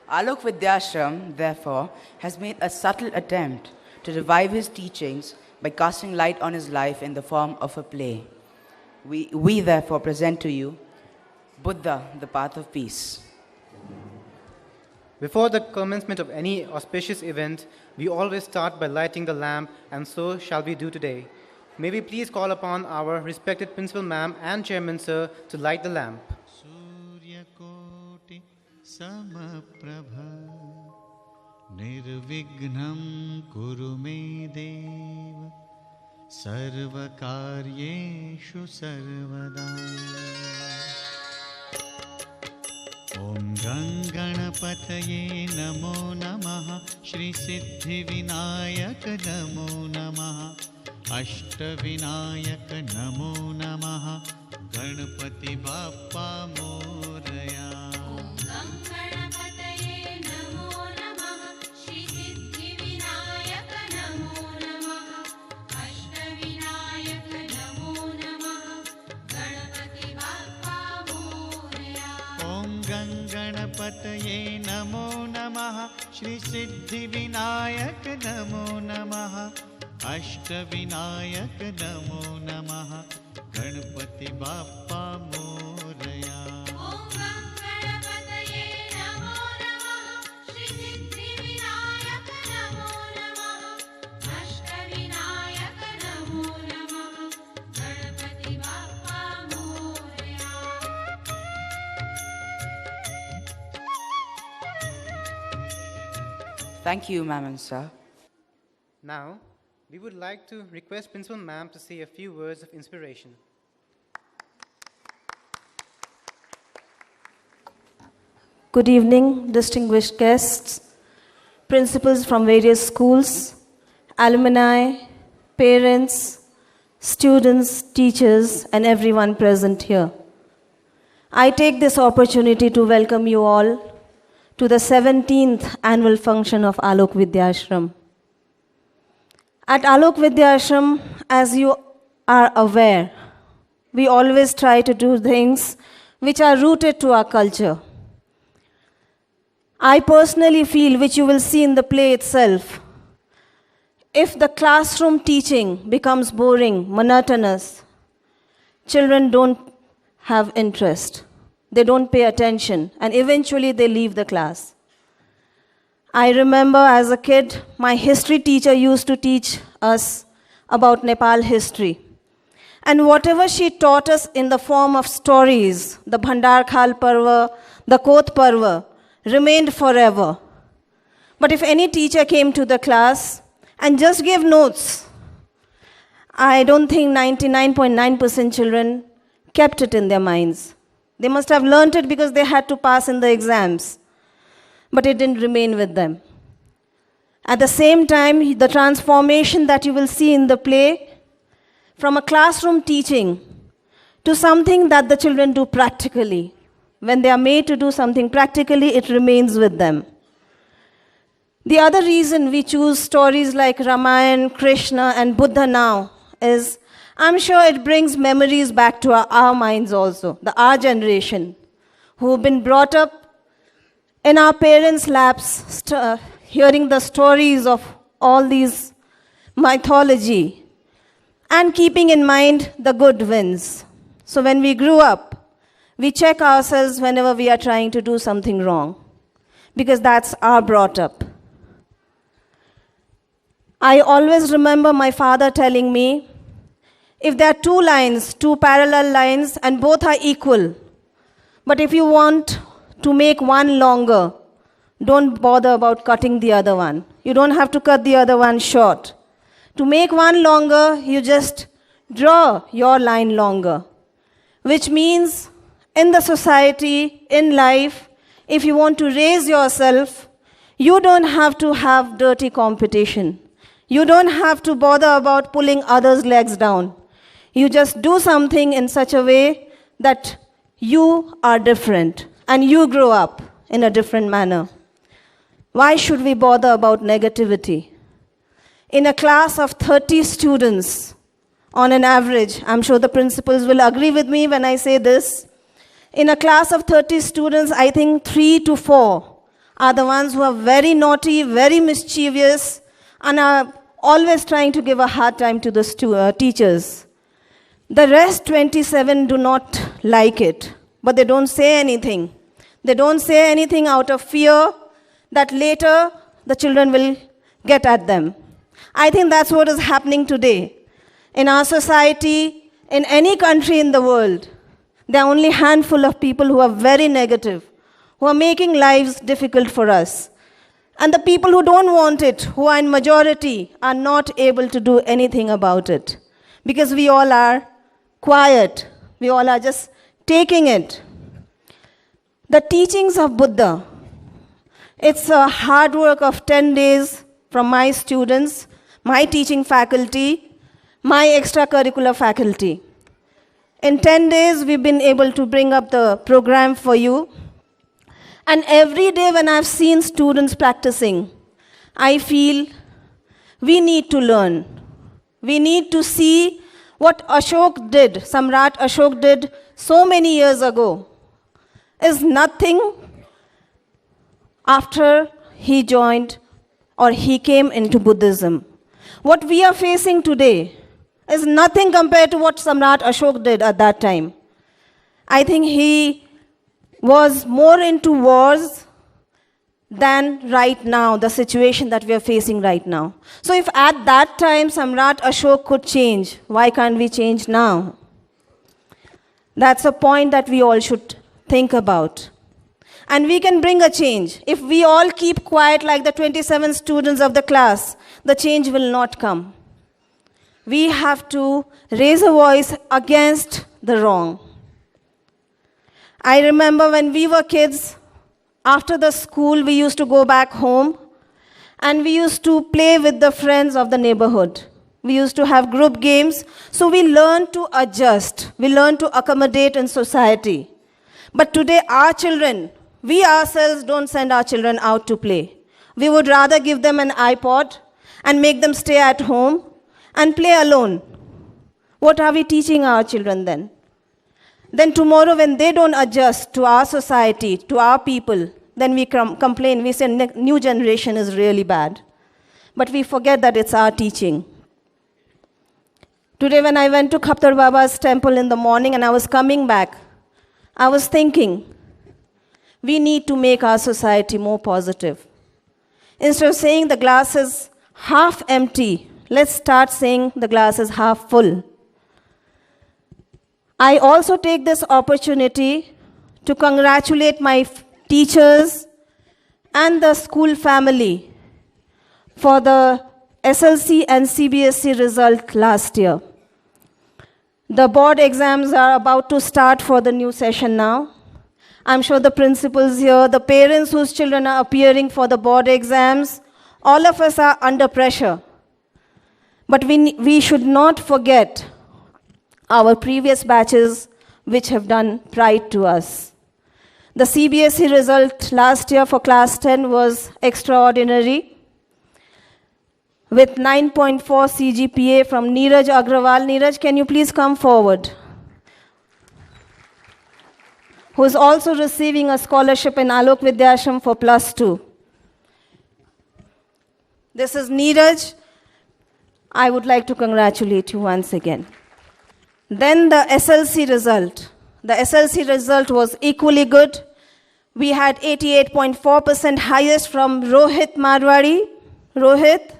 Alok Vidyashram, therefore, has made a subtle attempt to revive his teachings by casting light on his life in the form of a play. We therefore present to you Buddha, the Path of Peace. Before the commencement of any auspicious event, we always start by lighting the lamp, and so shall we do today. May we please call upon our respected Principal Ma'am and Chairman Sir to light the lamp. Suryakoti Samaprabha Nirvignam Kuru Me Deva Sarvakaryeshu Sarvada Om Ganganapataye Namo Namaha Shri Siddhi Vinayaka Namo Namaha Ashtavinayak Namo Namaha Ganapati Bappa Moraya Om Ganganapataye Namo Namaha Shri Siddhi Vinayaka Namo Namaha Ashtavinayak Namo Namaha Ganapati Bappa Moraya Om Ganganapataye Namo Namaha Shri Siddhi Vinayak Namo Namaha Ashtavinayak Namo Namaha Ganapati Bappa Moraya Om Ganganapataye Namo Namaha Shri Siddhi Vinayaka Namo Namaha Ashtavinayak Namo Namaha Ganapati Bappa Moraya Thank you, Ma'am and Sir. Now, we would like to request Principal Ma'am to say a few words of inspiration. Good evening, distinguished guests, principals from various schools, alumni, parents, students, teachers, and everyone present here. I take this opportunity to welcome you all to the 17th annual function of Alok Vidyashram. At Alok Vidyashram, as you are aware, we always try to do things which are rooted to our culture. I personally feel, which you will see in the play itself, if the classroom teaching becomes boring, monotonous, children don't have interest. They don't pay attention, and eventually they leave the class. I remember as a kid, my history teacher used to teach us about Nepal history. And whatever she taught us in the form of stories, the Bhandar Khal Parva, the Kot Parva, remained forever. But if any teacher came to the class and just gave notes, I don't think 99.9% children kept it in their minds. They must have learnt it because they had to pass in the exams. But it didn't remain with them. At the same time, the transformation that you will see in the play, from a classroom teaching to something that the children do practically. When they are made to do something practically, it remains with them. The other reason we choose stories like Ramayana, Krishna, and Buddha now is, I'm sure it brings memories back to our minds also, our generation, who have been brought up in our parents' laps, hearing the stories of all these mythology, and keeping in mind the good wins. So when we grew up, we check ourselves whenever we are trying to do something wrong, because that's our brought up. I always remember my father telling me, if there are two lines, two parallel lines, and both are equal, but if you want to make one longer, don't bother about cutting the other one. You don't have to cut the other one short. To make one longer, you just draw your line longer, which means in the society, in life, if you want to raise yourself, you don't have to have dirty competition. You don't have to bother about pulling others' legs down. You just do something in such a way that you are different and you grow up in a different manner. Why should we bother about negativity? In a class of 30 students, on an average, I'm sure the principals will agree with me when I say this, in a class of 30 students, I think 3 to 4 are the ones who are very naughty, very mischievous, and are always trying to give a hard time to the teachers. The rest 27 do not like it, but they don't say anything. They don't say anything out of fear that later the children will get at them. I think that's what is happening today. In our society, in any country in the world, there are only a handful of people who are very negative, who are making lives difficult for us. And the people who don't want it, who are in majority, are not able to do anything about it. Because we all are quiet. We all are just taking it. The teachings of Buddha, it's a hard work of 10 days from my students, my teaching faculty, my extracurricular faculty. In 10 days, we've been able to bring up the program for you. And every day when I've seen students practicing, I feel we need to learn. We need to see what Ashok did, Samrat Ashok did so many years ago, is nothing after he joined or he came into Buddhism. What we are facing today is nothing compared to what Samrat Ashok did at that time. I think he was more into wars than right now, the situation that we are facing right now. So if at that time Samrat Ashok could change, why can't we change now? That's a point that we all should think about. And we can bring a change. If we all keep quiet like the 27 students of the class, the change will not come. We have to raise a voice against the wrong. I remember when we were kids, after the school, we used to go back home and we used to play with the friends of the neighborhood. We used to have group games, so we learned to adjust. We learned to accommodate in society. But today, our children, we ourselves don't send our children out to play. We would rather give them an iPod and make them stay at home and play alone. What are we teaching our children then? Then tomorrow when they don't adjust to our society, to our people, then we complain. We say new generation is really bad. But we forget that it's our teaching. Today when I went to Khaptar Baba's temple in the morning and I was coming back, I was thinking, we need to make our society more positive. Instead of saying the glass is half empty, let's start saying the glass is half full. I also take this opportunity to congratulate my teachers and the school family for the SLC and CBSE result last year. The board exams are about to start for the new session now. I'm sure the principals here, the parents whose children are appearing for the board exams, all of us are under pressure. But we should not forget our previous batches which have done pride to us. The CBSE result last year for class 10 was extraordinary. With 9.4 CGPA from Neeraj Agrawal. Neeraj, can you please come forward? Who is also receiving a scholarship in Alok Vidyashram for +2. This is Neeraj. I would like to congratulate you once again. Then the SLC result. The SLC result was equally good. We had 88.4% highest from Rohit Marwari. Rohit.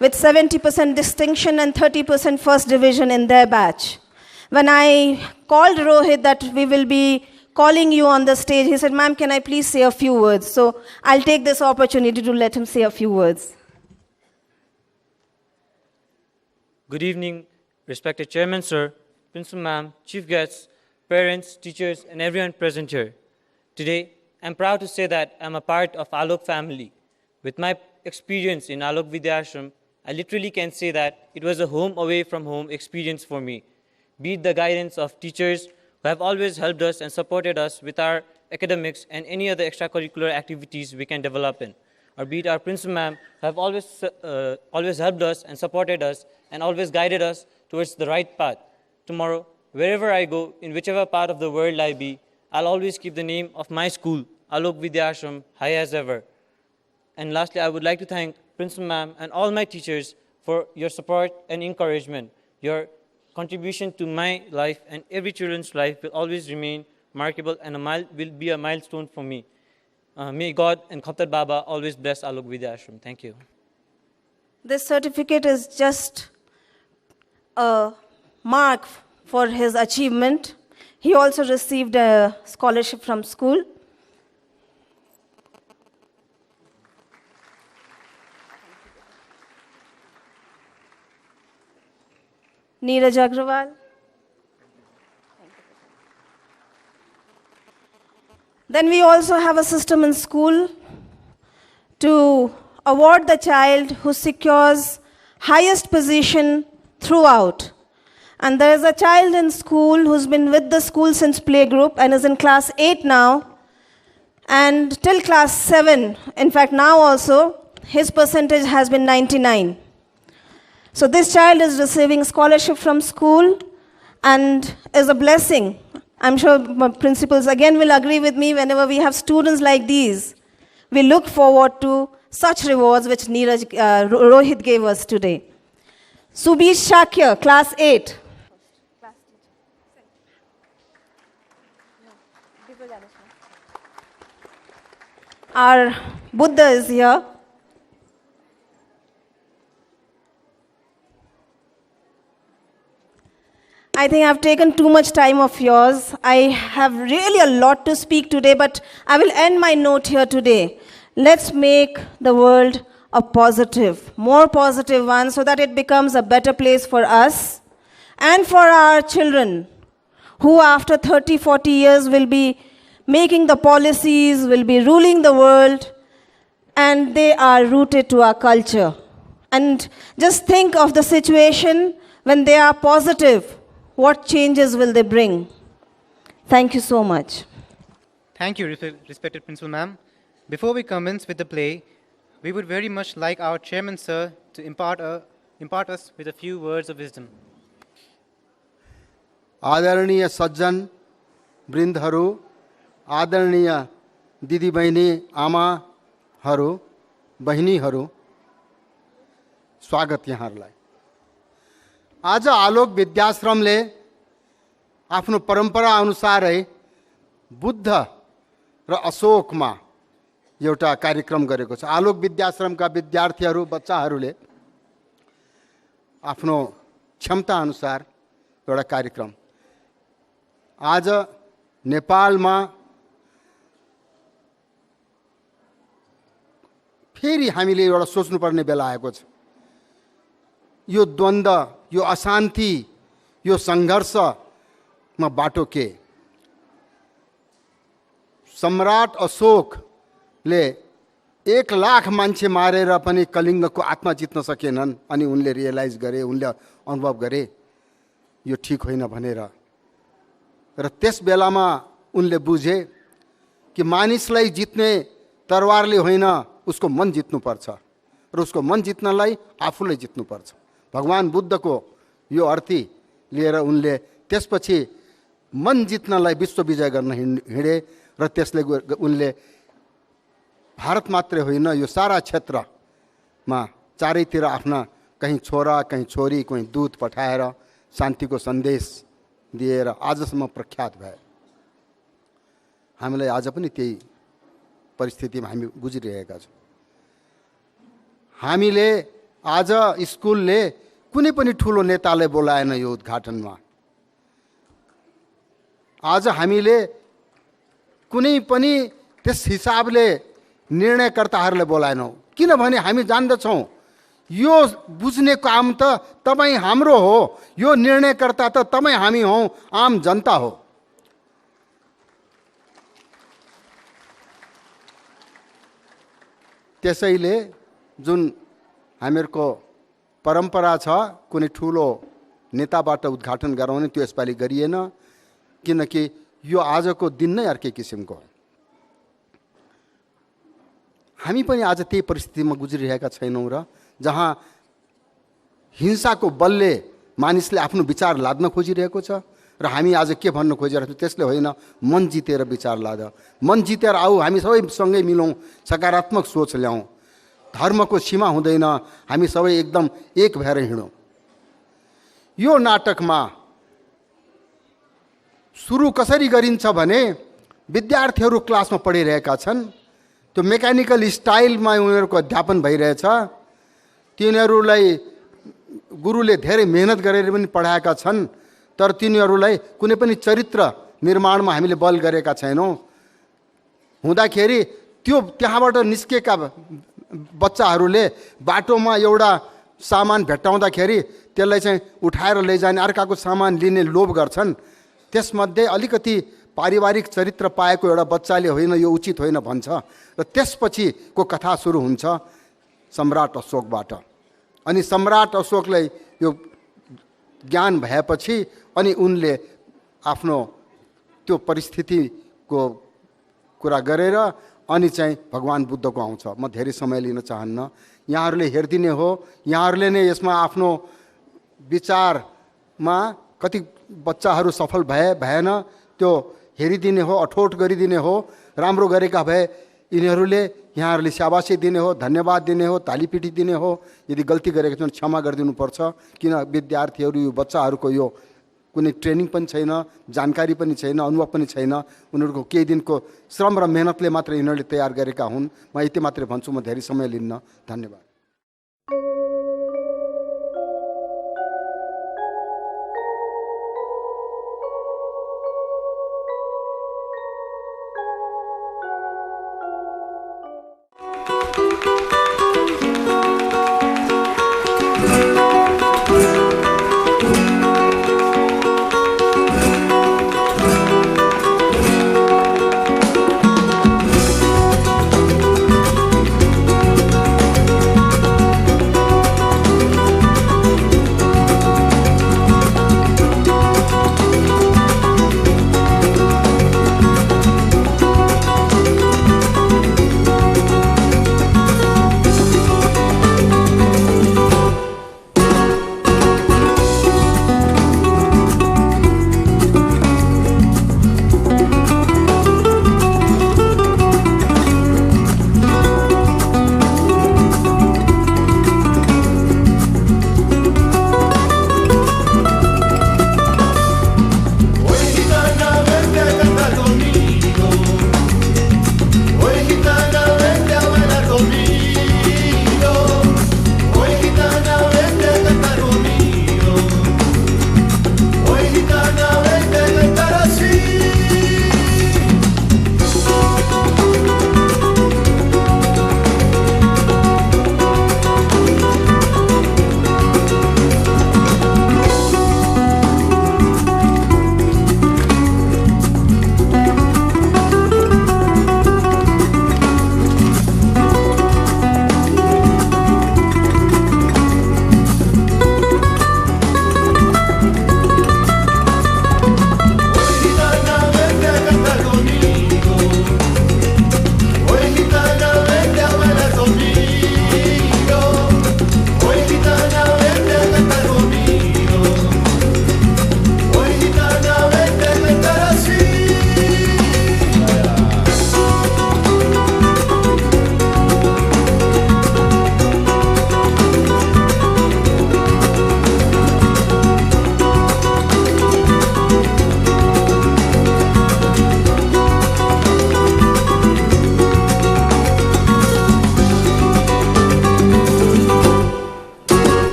With 70% distinction and 30% first division in their batch. When I called Rohit that we will be calling you on the stage, he said, "Ma'am, can I please say a few words?" So I'll take this opportunity to let him say a few words. Good evening, respected Chairman Sir, Principal Ma'am, Chief Guests, parents, teachers, and everyone present here. Today, I'm proud to say that I'm a part of Alok family. With my experience in Alok Vidyashram, I literally can say that it was a home away from home experience for me. Be it the guidance of teachers who have always helped us and supported us with our academics and any other extracurricular activities we can develop in, or be it our principal ma'am who have always helped us and supported us and always guided us towards the right path. Tomorrow, wherever I go, in whichever part of the world I be, I'll always keep the name of my school, Alok Vidyashram, high as ever. And lastly, I would like to thank Principal Ma'am and all my teachers for your support and encouragement. Your contribution to my life and every children's life will always remain remarkable and will be a milestone for me. May God and Khaptar Baba always bless Alok Vidyashram. Thank you. This certificate is just a mark for his achievement. He also received a scholarship from school. Neeraj Agrawal. Then we also have a system in school to award the child who secures highest position throughout. And there is a child in school who's been with the school since playgroup and is in class 8 now. And till class 7, in fact now also, his percentage has been 99. So this child is receiving scholarship from school and is a blessing. I'm sure my principals again will agree with me whenever we have students like these. We look forward to such rewards which Rohit gave us today. Subish Shakya, class 8. Our Buddha is here. I think I've taken too much time of yours. I have really a lot to speak today, but I will end my note here today. Let's make the world a positive, more positive one, so that it becomes a better place for us and for our children, who after 30, 40 years will be making the policies, will be ruling the world, and they are rooted to our culture. And just think of the situation when they are positive. What changes will they bring? Thank you so much. Thank you, respected Principal Ma'am. Before we commence with the play, we would very much like our Chairman Sir to impart us with a few words of wisdom. आदरणीय सज्जन वृन्दहरू, आदरणीय दिदीबहिनी आमाहरू, बहिनीहरू, स्वागत यहाँहरूलाई। आज आलोक विद्याश्रमले आफ्नो परम्परा अनुसारै बुद्ध र अशोकमा एउटा कार्यक्रम गरेको छ। आलोक विद्याश्रमका विद्यार्थीहरू, बच्चाहरूले आफ्नो क्षमता अनुसार एउटा कार्यक्रम आज नेपालमा फेरि हामीले एउटा सोच्नुपर्ने बेला आएको छ। यो द्वन्द्व, यो अशान्ति, यो सङ्घर्षमा बाटो के? सम्राट अशोकले 1 लाख मान्छे मारेर पनि कलिङ्गको आत्मा जित्न सकेनन्। अनि उनले रियलाइज गरे, उनले अनुभव गरे यो ठिक होइन भनेर। र त्यस बेलामा उनले बुझे कि मानिसलाई जित्ने तरवारले होइन, उसको मन जित्नुपर्छ र उसको मन जित्नलाई आफूलाई जित्नुपर्छ। भगवान बुद्धको यो अर्थी लिएर उनले त्यसपछि मन जित्नलाई विश्व विजय गर्न हिँडे र त्यसले उनले भारत मात्रै होइन, यो सारा क्षेत्रमा चारैतिर आफ्ना कहीँ छोरा, कहीँ छोरी, कहीँ दूत पठाएर शान्तिको सन्देश दिएर आजसम्म प्रख्यात भए। हामीलाई आज पनि त्यही परिस्थितिमा हामी गुज्रिरहेका छौँ। हामीले आज स्कुलले कुनै पनि ठुलो नेतालाई बोलाएन यो उद्घाटनमा। आज हामीले कुनै पनि त्यस हिसाबले निर्णयकर्ताहरूलाई बोलाएनौँ, किनभने हामी जान्दछौँ यो बुझ्ने काम त तपाईँ हाम्रो हो, यो निर्णयकर्ता त तपाईँ हामी हौँ, आम जनता हो। त्यसैले जुन हामीहरूको परम्परा छ कुनै ठुलो नेताबाट उद्घाटन गराउने, त्यो यसपालि गरिएन, किनकि यो आजको दिन नै अर्कै किसिमको हो। हामी पनि आज त्यही परिस्थितिमा गुज्रिरहेका छैनौँ र जहाँ हिंसाको बलले मानिसले आफ्नो विचार लाद्न खोजिरहेको छ र हामी आज के भन्न खोजिरहेको छौँ त्यसले होइन, मन जितेर विचार लाद, मन जितेर आऊ, हामी सबै सँगै मिलौँ, सकारात्मक सोच ल्याउँ। धर्मको सीमा हुँदैन, हामी सबै एकदम एक भएर हिँडौँ। यो नाटकमा सुरु कसरी गरिन्छ भने विद्यार्थीहरू क्लासमा पढिरहेका छन्, त्यो मेकानिकल स्टाइलमा उनीहरूको अध्यापन भइरहेछ। तिनीहरूलाई गुरुले धेरै मेहनत गरेर पनि पढाएका छन्, तर तिनीहरूलाई कुनै पनि चरित्र निर्माणमा हामीले बल गरेका छैनौँ। हुँदाखेरि त्यो त्यहाँबाट निस्केका बच्चाहरूले बाटोमा एउटा सामान भेट्टाउँदाखेरि त्यसलाई चाहिँ उठाएर लैजाने, अर्काको सामान लिने लोभ गर्छन्। त्यसमध्ये अलिकति पारिवारिक चरित्र पाएको एउटा बच्चाले होइन यो उचित होइन भन्छ, र त्यसपछिको कथा सुरु हुन्छ सम्राट अशोकबाट। अनि सम्राट अशोकलाई यो ज्ञान भएपछि अनि उनले आफ्नो त्यो परिस्थितिको कुरा गरेर अनि चाहिँ भगवान् बुद्धको आउँछ। म धेरै समय लिन चाहन्न, यहाँहरूले हेरिदिने हो, यहाँहरूले नै यसमा आफ्नो विचारमा कति बच्चाहरू सफल भएन त्यो हेरिदिने हो, अठोट गरिदिने हो। राम्रो गरेका भए यिनीहरूले यहाँहरूले स्याबासी दिने हो, धन्यवाद दिने हो, तालीपिटी दिने हो। यदि गल्ती गरेको छ भने क्षमा गरिदिनुपर्छ, किन विद्यार्थीहरू यो बच्चाहरूको यो कुनै ट्रेनिङ पनि छैन, जानकारी पनि छैन, अनुभव पनि छैन। उनीहरूको केही दिनको श्रम र मेहनतले मात्र यिनीहरूले तयार गरेका हुन्। म यति मात्रै भन्छु, म धेरै समय लिन्न। धन्यवाद।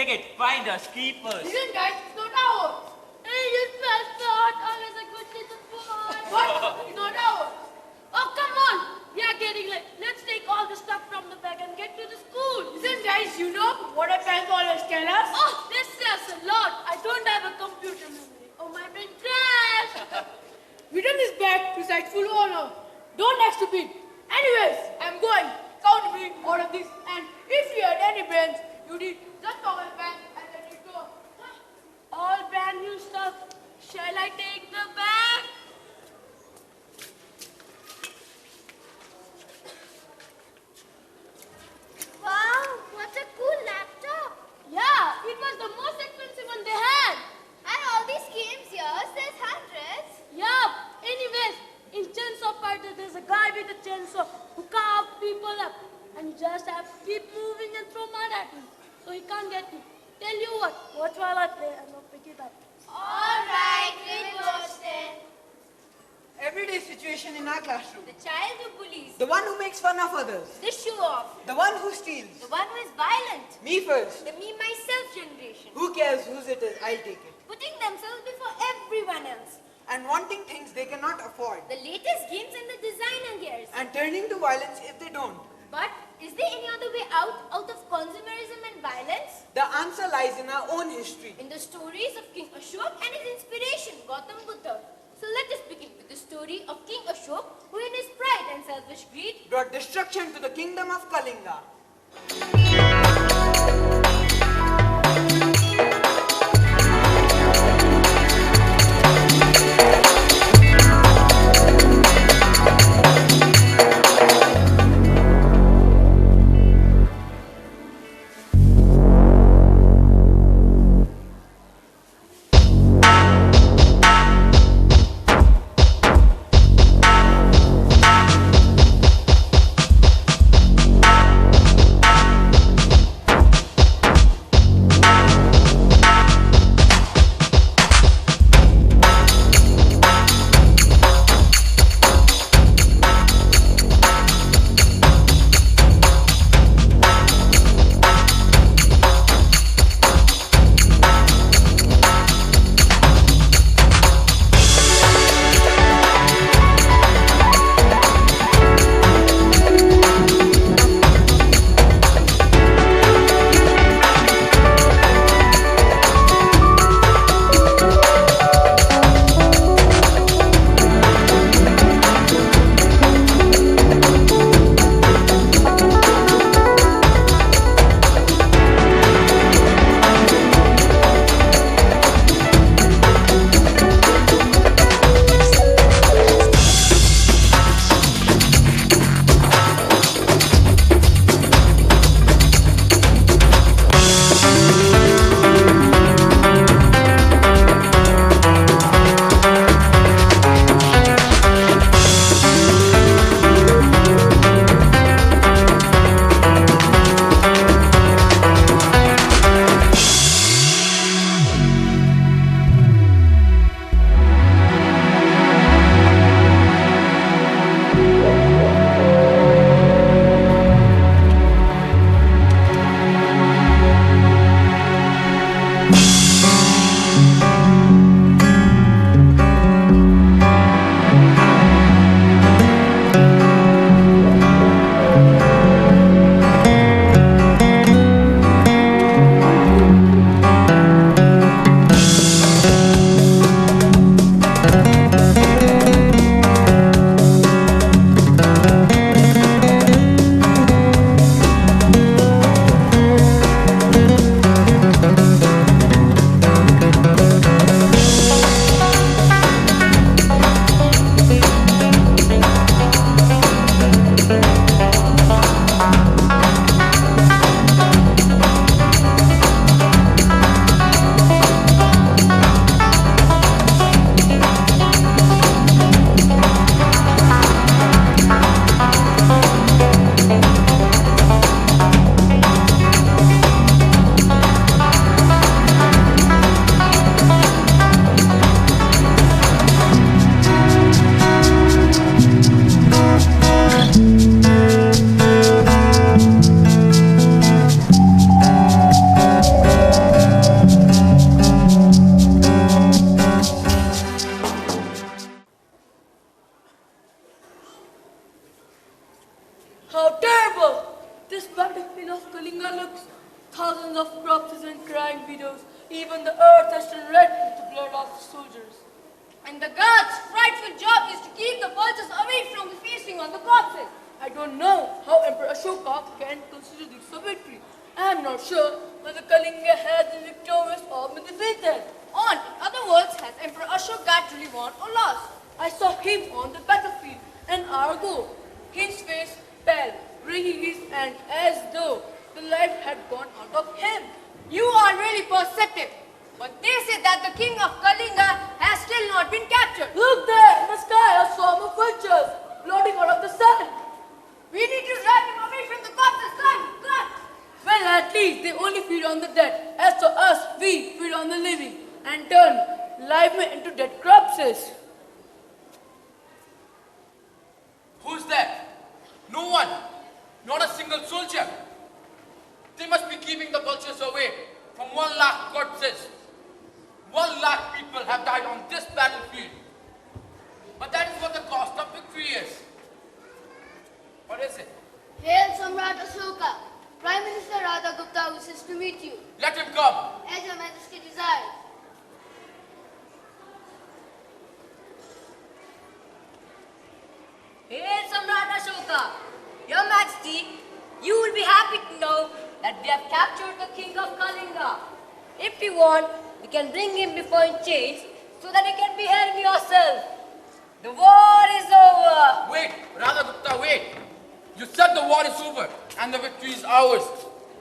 take it. Find us, keep us. Listen guys, it's not ours. Hey, it's not always a good little boy. What? It's not ours. Oh, come on. We are getting late. Let's take all the stuff from the bag and get to the school. Listen guys, you know what our parents always tell us? Oh, this says a lot. I don't have a computer memory. Oh, my brain crashed. Return this bag to site full honor. Don't act stupid. Anyways, I'm going. Count me out of this. And if you had any brains, you need just pocket bag and let it go. All brand new stuff. Shall I take the bag? Wow, what a cool laptop. Yeah, it was the most expensive one they had. And all these games here says hundreds. Yeah, anyways, in chainsaw fighter there's a guy with a chainsaw who carves people up. And you just have to keep moving and throw mud at him. So he can't get you. Tell you what, watch while I play and I'll pick it up. Alright, good watch then. Everyday situation in our classroom. The child who bullies. The one who makes fun of others. The show off. The one who steals. The one who is violent. Me first. The me myself generation. Who cares whose it is? I'll take it. Putting themselves before everyone else. And wanting things they cannot afford. The latest games and the designer gears. And turning to violence if they don't. But is there any other way out of consumerism and violence? The answer lies in our own history. In the stories of King Ashoka and his inspiration, Gautam Buddha. So let us begin with the story of King Ashoka, who in his pride and selfish greed Brought destruction to the kingdom of Kalinga. battlefield of Kalinga looks. Thousands of corpses and crying widows. Even the earth has turned red with the blood of the soldiers. And the guards' frightful job is to keep the vultures away from the feasting on the corpses. I don't know how Emperor Ashoka can consider this a victory. I am not sure whether Kalinga has been victorious or been defeated. Or, in other words, has Emperor Ashoka truly won or lost? I saw him on the battlefield an hour ago. His face pale, wringing his hand as though the life had gone out of him. You are really perceptive. But they say that the king of Kalinga has still not been captured. Look there, in the sky, a swarm of vultures floating out of the sun. We need to drive him away from the corpses. Come. Well, at least they only feed on the dead. As for us, we feed on the living and turn live men into dead corpses. Who's that? No one. Not a single soldier. They must be keeping the vultures away from 1 lakh corpses. 1 lakh people have died on this battlefield. But that is what the cost of victory is. What is it? Hail Samrat Ashoka. Prime Minister Radha Gupta wishes to meet you. Let him come. As your Majesty desires. Hail Samrat Ashoka. Your Majesty, you will be happy to know that we have captured the king of Kalinga. If you want, we can bring him before in chains so that you can behead him yourself. The war is over. Wait, Radha Gupta, wait. You said the war is over and the victory is ours.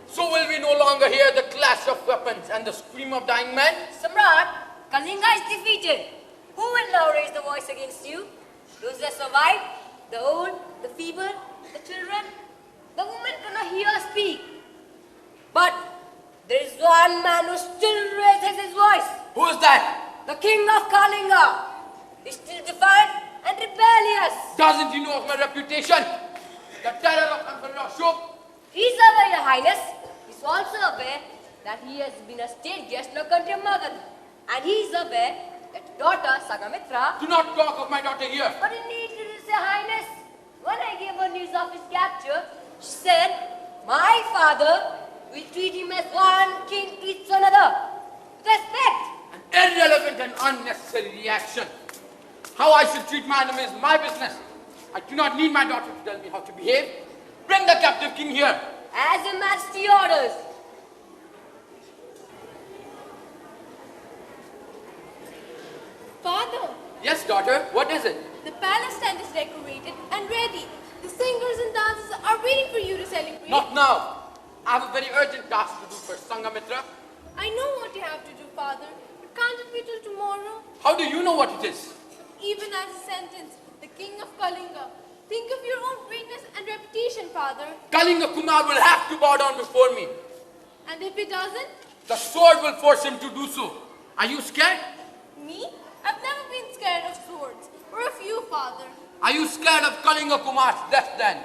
So will we no longer hear the clash of weapons and the scream of dying men? Samrat, Kalinga is defeated. Who will now raise the voice against you? Those that survive, the old, the feeble, the children. The women cannot hear or speak. But there is one man who still raises his voice. Who is that? The king of Kalinga. He's still defiant and rebellious. Doesn't he know of my reputation? The terror of Emperor Ashoka? He's aware, Your Highness. He's also aware that he has been a state guest in our country of Magadha. And he is aware that daughter, Sagamitra... Do not talk of my daughter here. But indeed, Your Highness, when I gave her news of his capture, she said, my father will treat him as one king treats another. With respect. An irrelevant and unnecessary reaction. How I should treat my enemy is my business. I do not need my daughter to tell me how to behave. Bring the captive king here. As Your Majesty orders. Father, Yes, daughter. What is it? the palace stand is decorated and ready. The singers and dancers are waiting for you to celebrate. Not now. I have a very urgent task to do for Sangamitra. I know what you have to do, Father, but can't it be till tomorrow? How do you know what it is? Even as a sentence, the king of Kalinga. Think of your own greatness and reputation, Father. Kalinga Kumar will have to bow down before me. And if he doesn't? The sword will force him to do so. Are you scared? Me? I've never been scared of swords. Or of you, Father. Are you scared of Kalinga Kumar's death then?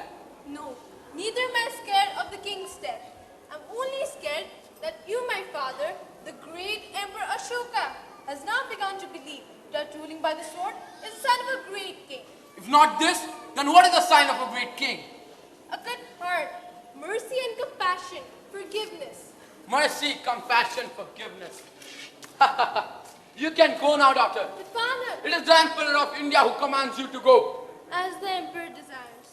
No, neither am I scared of the king's death. I'm only scared that you, my father, the great Emperor Ashoka, has now begun to believe that ruling by the sword is the sign of a great king. If not this, then what is the sign of a great king? A good heart, mercy and compassion, forgiveness. Mercy, compassion, forgiveness. You can go now, daughter. But father, It is the Emperor of India who commands you to go. as the emperor desires.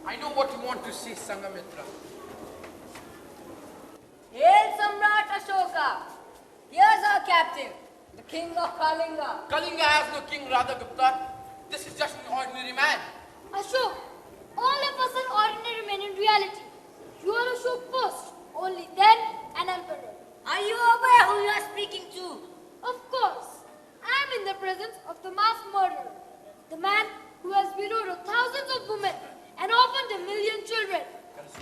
I know what you want to see, Sangamitra. Hail Samrat Ashoka. Here's our captain, the king of Kalinga. Kalinga has no king, Radha Gupta. This is just an ordinary man. Ashok, all of us are ordinary men in reality. You are Ashok first, only then an emperor. Are you aware who you are speaking to? Of course. I am in the presence of the mass murderer, the man who has widowed thousands of women and orphaned 1 million children.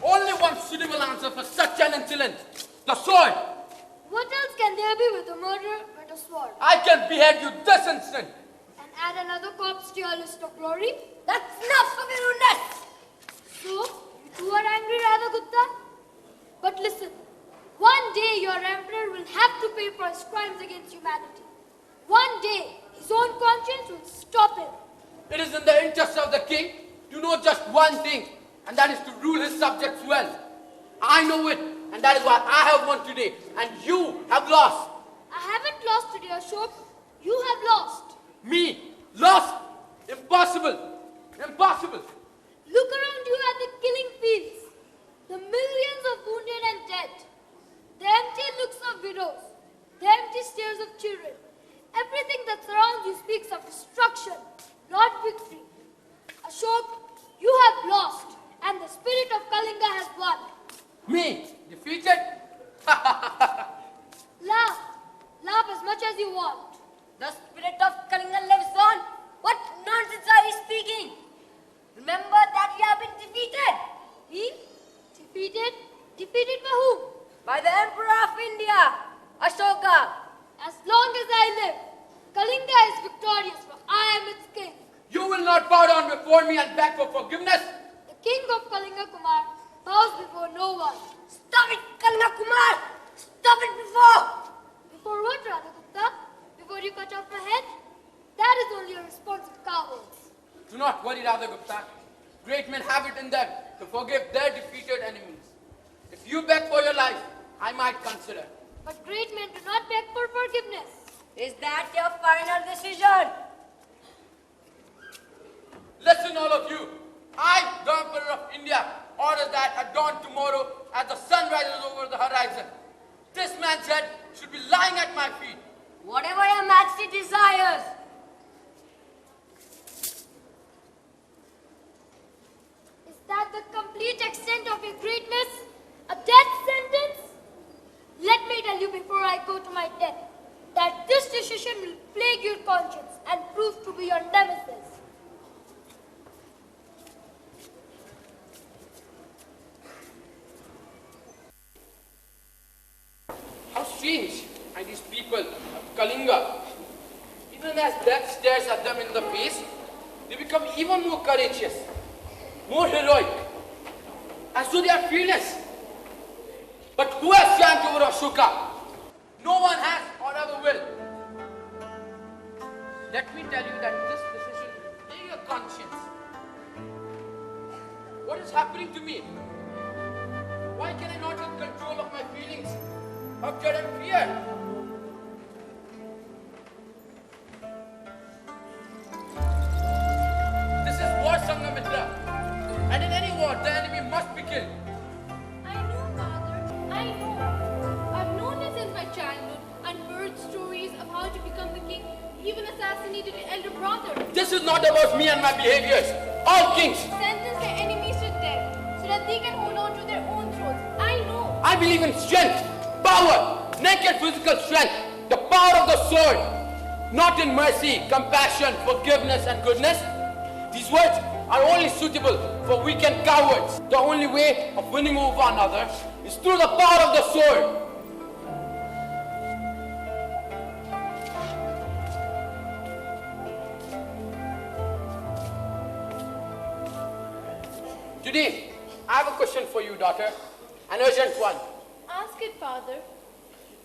Only one suitable answer for such an insolence. The sword. What else can there be with a murderer but a sword? I can behead you this instant. And add another corpse to your list of glory? That's enough of your rudeness! So, you two are angry, Radha Gupta? But listen, one day your emperor will have to pay for his crimes against humanity. One day, his own conscience will stop him. It is in the interest of the king to know just one thing, and that is to rule his subjects well. I know it, and that is why I have won today, and you have lost. I haven't lost today, Ashok. You have lost. Me? Lost? Impossible. Impossible. Look around you at the killing fields. The millions of wounded and dead. The empty looks of widows. The empty stares of children. Everything that surrounds you speaks of destruction, not victory. Ashok, you have lost, and the spirit of Kalinga has won. Me? Defeated? Laugh. Laugh as much as you want. The spirit of Kalinga lives on. What nonsense are you speaking? Remember that you have been defeated. He? Defeated? Defeated by whom? By the Emperor of India, Ashoka. As long as I live, Kalinga is victorious, for I am its king. You will not bow down before me and beg for forgiveness. The king of Kalinga Kumar bows before no one. Stop it, Kalinga Kumar! Stop it before! Before what, Radha Gupta? Before you cut off my head? That is only a response of cowards. Do not worry, Radha Gupta. Great men have it in them to forgive their defeated enemies. If you beg for your life, I might consider. But great men do not beg for forgiveness. Is that your final decision? Listen, all of you. I, the Emperor of India, order that at dawn tomorrow, as the sun rises over the horizon, this man's head should be lying at my feet. Whatever your majesty desires. Is that the complete extent of your greatness? A death sentence? Let me tell you before I go to my death, that this decision will plague your conscience and prove to be your nemesis. How strange are these people of Kalinga. Even as death stares at them in the face, they become even more courageous, more heroic, as though they are fearless. But who has triumphed over Ashoka? No one has or ever will. Let me tell you that this decision will plague your conscience. What is happening to me? Why can I not have control of my feelings of dread and fear? This is war, Sangamitra. And in any war, the enemy must be killed. I know, Father. I know. I've known this since my childhood and heard stories of how to become the king, even assassinated an elder brother. This is not about me and my behaviors. All kings. Sentence their enemies to death so that they can hold on to their own thrones. I know. I believe in strength, power, naked physical strength, the power of the sword, not in mercy, compassion, forgiveness, and goodness. These words are only suitable for weakened cowards. The only way of winning over another is through the power of the sword. Today, I have a question for you, daughter, an urgent one. Ask it, Father.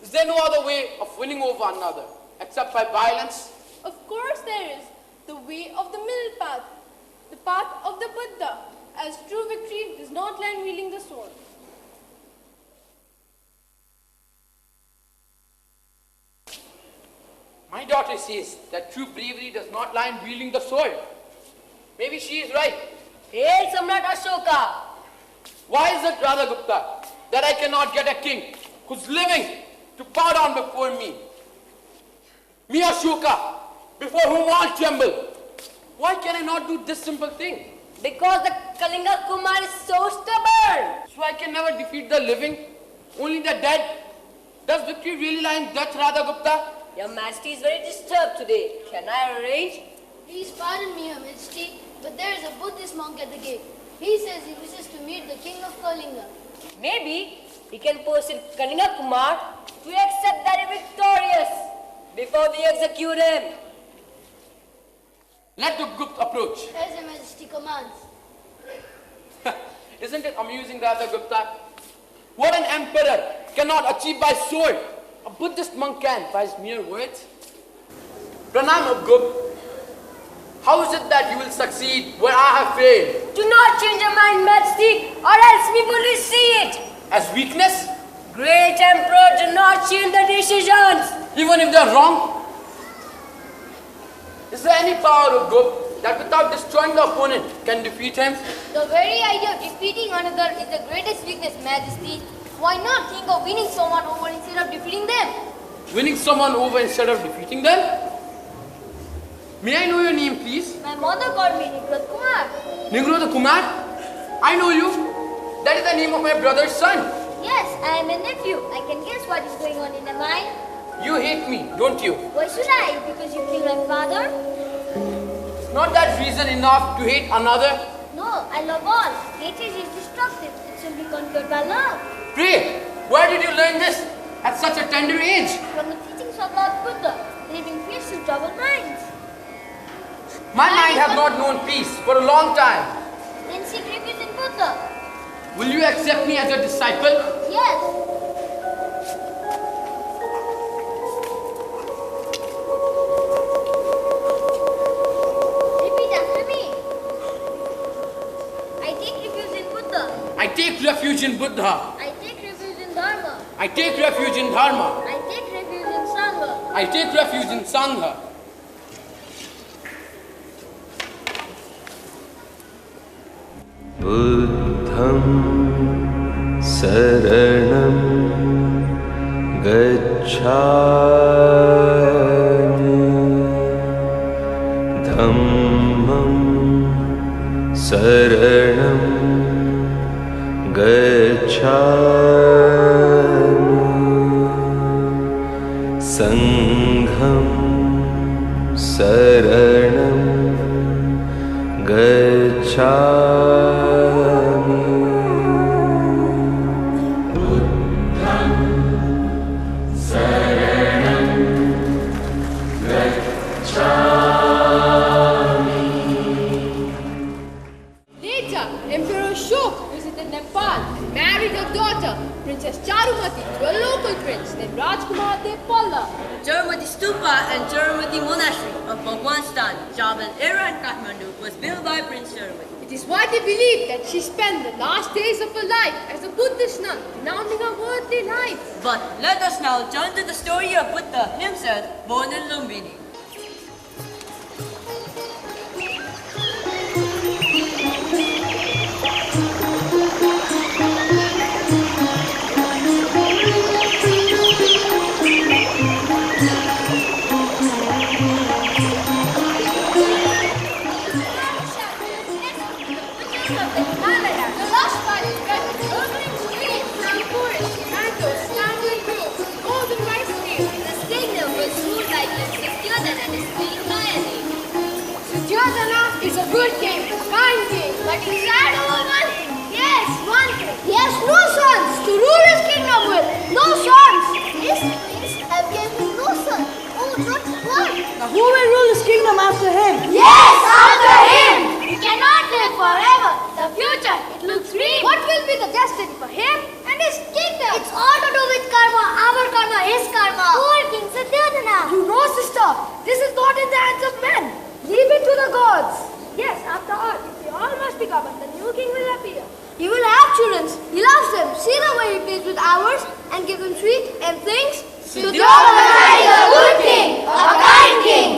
Is there no other way of winning over another except by violence? Of course there is. The way of the middle path. The path of the Buddha. As true victory does not lie in wielding the sword. My daughter says that true bravery does not lie in wielding the sword. Maybe she is right. Hail Samrat Ashoka! Why is it, Radha Gupta, that I cannot get a king who's living to bow down before me? Me, Ashoka, before whom all tremble. Why can I not do this simple thing? Because the Kalinga Kumar is so stubborn. So I can never defeat the living, only the dead. Does victory really lie in death, Radha Gupta? Your Majesty is very disturbed today. Can I arrange? Please pardon me, Your Majesty, but there is a Buddhist monk at the gate. He says he wishes to meet the king of Kalinga. Maybe we can persuade Kalinga Kumar to accept that he is victorious before we execute him. Let the Gupta approach. As Your Majesty commands. Isn't it amusing, Radha Gupta? What an emperor cannot achieve by sword, a Buddhist monk can by his mere words. Pranam, Abgup. How is it that you will succeed where I have failed? Do not change your mind, Majesty, or else people will see it. As weakness? Great Emperor, do not change the decisions. Even if they are wrong? Is there any power of good that without destroying the opponent can defeat him? The very idea of defeating another is the greatest weakness, Majesty. Why not think of winning someone over instead of defeating them? Winning someone over instead of defeating them? May I know your name, please? My mother called me Nigrat Kumar. Nigro the Kumar? I know you. That is the name of my brother's son. Yes, I am a nephew. I can guess what is going on in the mind. You hate me, don't you? Why should I? Because you kill my father? Not that reason enough to hate another? No, I love all. Hatred is destructive. It should be conquered by love. Pray, where did you learn this at such a tender age? From the teachings of Lord Buddha, leaving peace to troubled minds. My mind has not known peace for a long time. Then seek refuge in Buddha. Will you accept me as your disciple? Yes. Repeat after me. I take refuge in Buddha. I take refuge in Buddha. I take refuge in Dharma. I take refuge in Dharma. I take refuge in Sangha. I take refuge in Sangha. बुद्धं शरणं गच्छामि धम्मं शरणं गच्छामि संघं शरणं गच्छामि Later, Emperor Ashoka visited Nepal and married a daughter, Princess Charumati, to a local prince named Rajkumar Depala. Charumati Stupa and Charumati Monastery of Bhagwanstan, Jabal, Era and Kathmandu was built by Prince Charumati. It is widely believed that she spent the last days of her life as a Buddhist nun, renouncing her worldly life. But let us now turn to the story of Buddha himself, born in Lumbini. The lush valleys spread with urban streams, forests, mangoes, standing groves, golden rice fields. The kingdom was ruled by King Sutyodhana and his queen Mayani. Sutyodhana is a good king, a kind king, but he had only one thing. Yes, one thing. He has no sons to rule his kingdom with. No sons. Yes, please. Have given no son. Oh, not one. Now who will rule his kingdom after him? Yes, after him. He cannot live forever. The future, it looks grim. What will be the destiny for him and his kingdom? It's all to do with karma. Our karma, his karma. Poor King Sutyodhana. You know, sister, this is not in the hands of men. Leave it to the gods. Yes, after all, if we all must be governed, the new king will appear. He will have children. He loves them. See the way he plays with ours and gives them sweet and things. Sutyodhana is a good king, a kind king.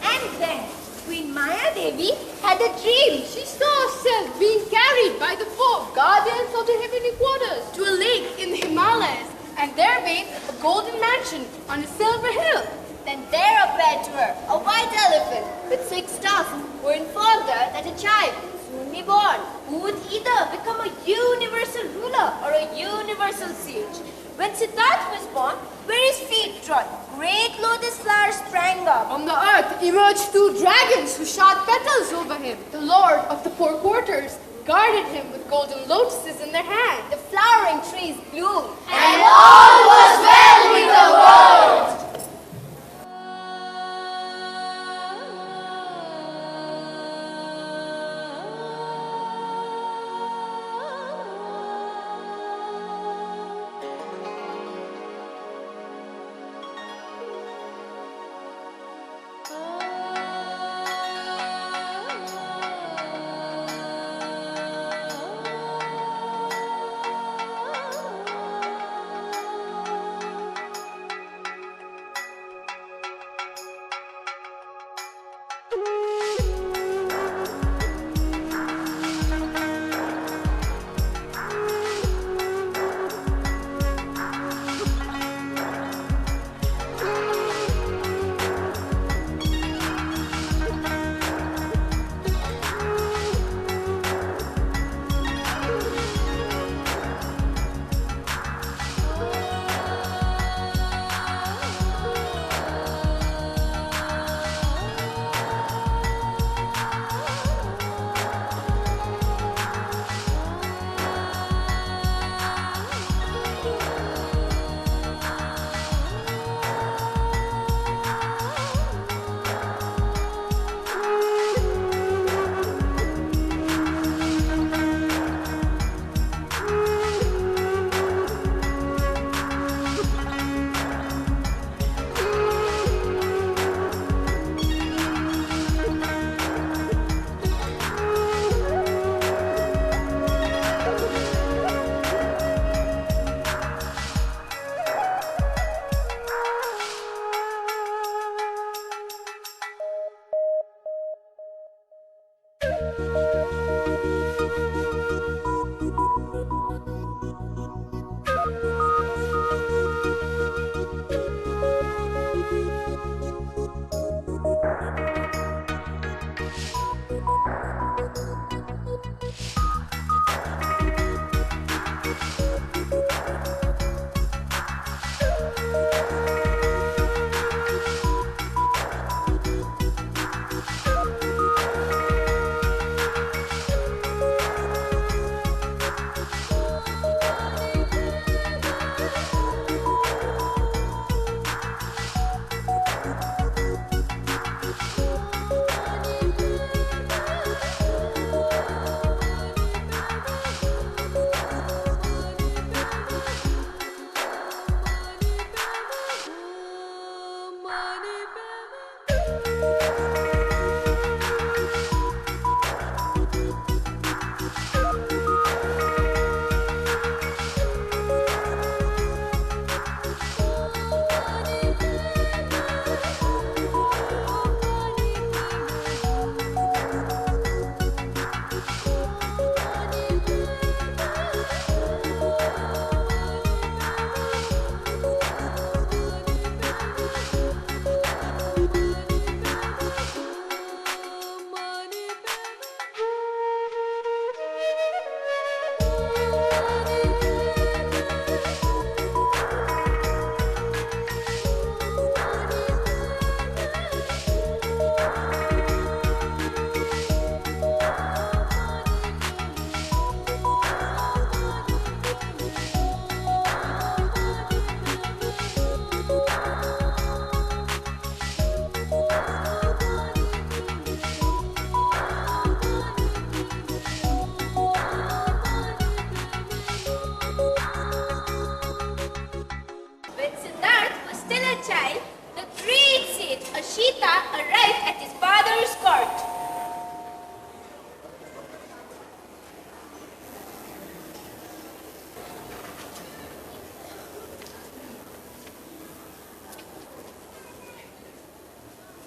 And then Queen Maya Devi had a dream. She saw herself being carried by the four guardians of the heavenly quarters to a lake in the Himalayas, and there made a golden mansion on a silver hill. Then there appeared to her a white elephant with 6 tusks, who informed her that a child would soon be born, who would either become a universal ruler or a universal sage. When Siddhartha was born, where his feet trod, great lotus flowers sprang up. From the earth emerged 2 dragons who shot petals over him. The lord of the 4 quarters guarded him with golden lotuses in their hand. The flowering trees bloomed, And all was well with the world.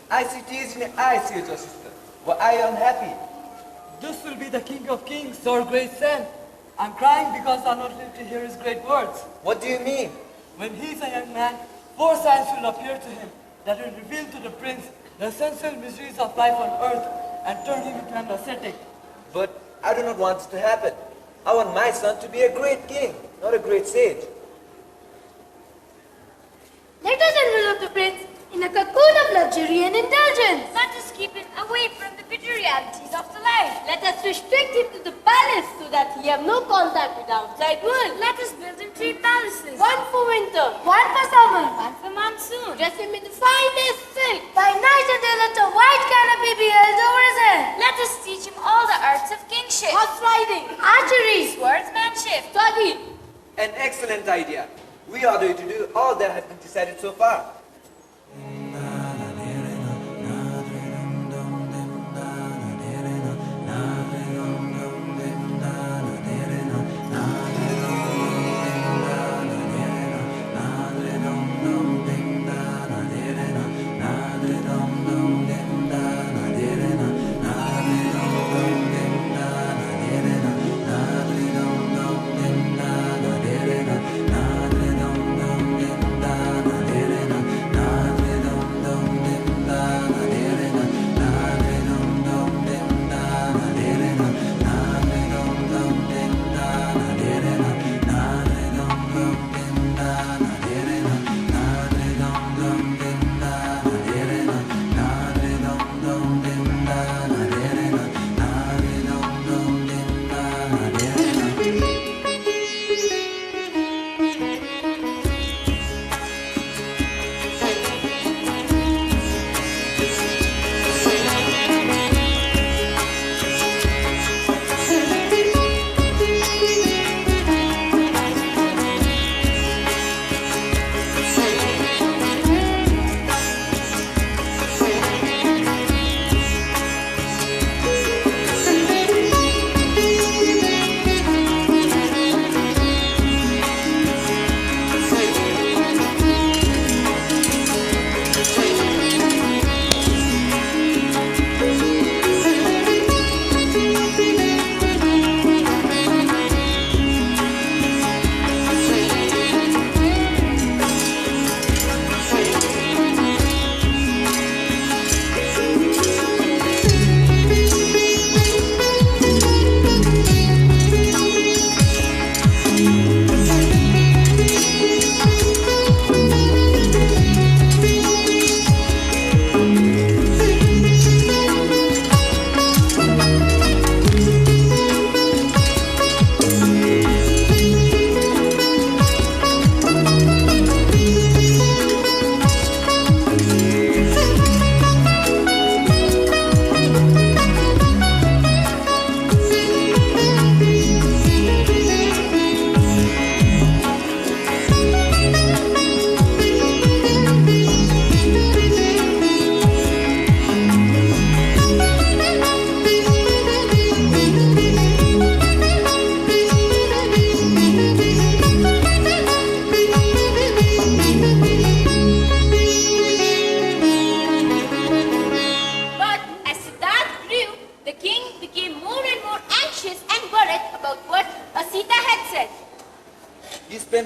I see tears in your eyes, dear sister. Why are you unhappy? This will be the King of Kings, our great son. I'm crying because I'm not lived to hear his great words. What do you mean? When he's a young man, 4 signs will appear to him that will reveal to the prince the essential miseries of life on earth and turn him into an ascetic. But I do not want it to happen. I want my son to be a great king, not a great sage. Let us envelop the prince in a cocoon of luxury and indulgence. Let us keep him away from the bitter realities of the life. Let us restrict him to the palace so that he have no contact with the outside world. Let us build him 3 palaces. 1 for winter, 1 for summer, 1 for monsoon. Dress him in the finest silk. By night and day let a white canopy be held over his head. Let us teach him all the arts of kingship. Horse riding, archery, swordsmanship, study. An excellent idea. We are ready to do all that has been decided so far.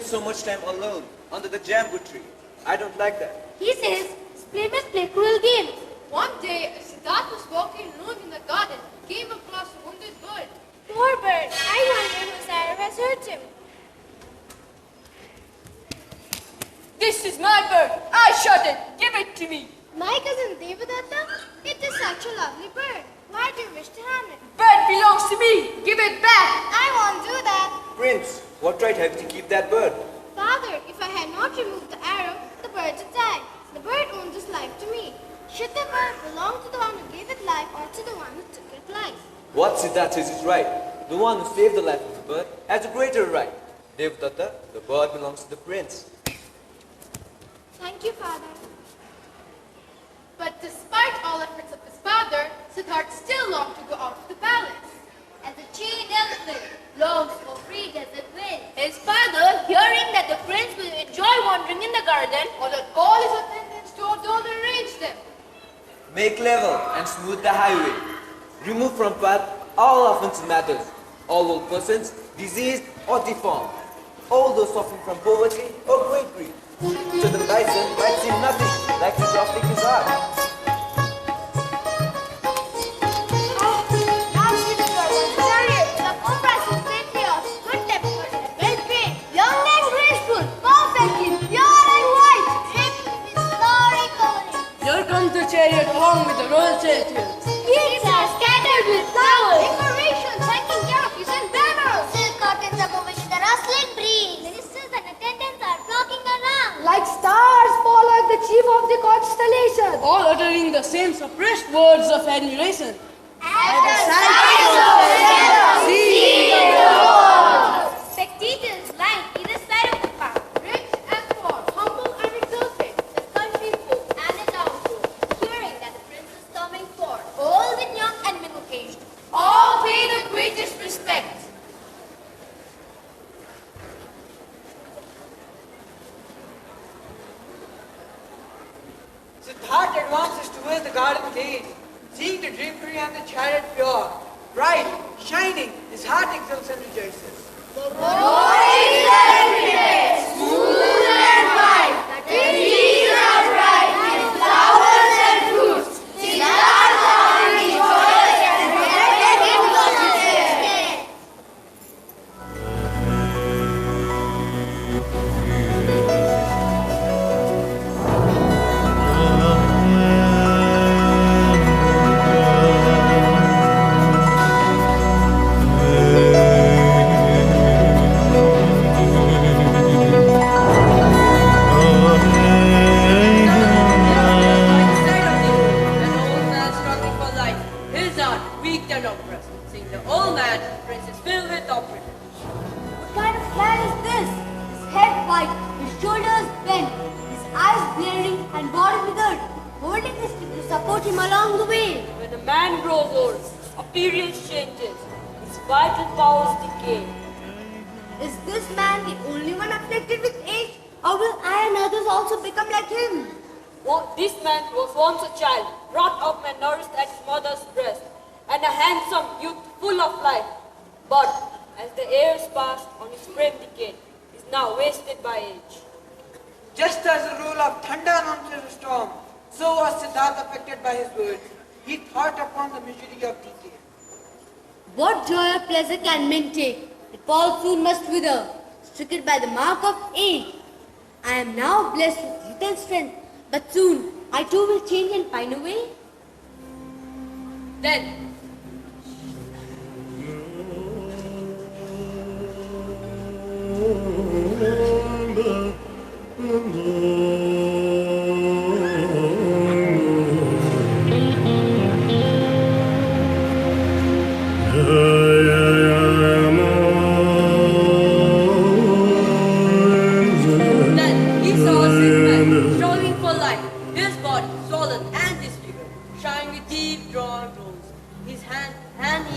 So much time alone under the jambu tree. I don't like that. He says, play must play cruel games. One day, Siddhartha was walking alone in the garden, came across a wounded bird. Poor bird, I wonder whose arrow has hurt him. This is my bird. I shot it. Give it to me. My cousin Devadatta? It is such a lovely bird. Why do you wish to harm it? Bird belongs to me. Give it back. I won't do that. Prince, what right have you to keep that bird? Father, if I had not removed the arrow, the bird would die. The bird owns its life to me. Should the bird belong to the one who gave it life or to the one who took its life? What Siddhartha says is right. The one who saved the life of the bird has a greater right. Devadatta, the bird belongs to the prince. Thank you, Father. But despite all efforts of his father, Siddhartha still longed to go out of the palace. As a chained elephant longs for free desert wind. His father, hearing that the prince will enjoy wandering in the garden, ordered all his attendants to outdoor arrange them. Make level and smooth the highway. Remove from path all offensive matters, all old persons, diseased or deformed, all those suffering from poverty or great grief. To the bison might seem nothing, like the traffic is hard. Now see the girl, chariot, the cobras and patriarchs, good tempered, well trained, young and graceful, perfectly pure and white, dripped with starry coloring. Here comes the chariot along with the royal chariots. Heaps are scattered with flowers, decorations, taking care of his and banners. Silk curtains above which the rustling breeze. Ministers and attendants are flocking around. Like stars follow the chief of the constellation. All uttering the same suppressed words of admiration. At the sight of the see the world. Spectators line either side of the path. Rich and poor, humble and exalted, the country folk And the town folk, hearing that the prince is coming forth, old and young and middle-aged, all pay the greatest respect. Siddhartha advances towards the garden gate, seeing the drapery and the chariot pure, bright, shining, his heart exults and rejoices. the road is everywhere, smooth and white, the trees are bright with flowers and fruits. Siddhartha rejoices and reflects in God's day. What kind of lad is this? His head white, his shoulders bent, his eyes glaring and body withered, holding his stick to support him along the way. When a man grows old, his appearance changes, his vital powers decay. Is this man the only one afflicted with age, or will I and others also become like him? This man was once a child, brought up and nourished at his mother's breast, and a handsome youth full of life. But as the years passed on his frame decayed, he is now wasted by age. Just as the roll of thunder announces a storm, so was Siddhartha affected by his words. He thought upon the misery of decay. What joy or pleasure can men take? It all soon must wither, stricken by the mark of age. I am now blessed with youth and strength, but soon I too will change and pine away. Then, he saw a sick man struggling for life, his body swollen and disfigured, showing with deep drawn wounds. His hand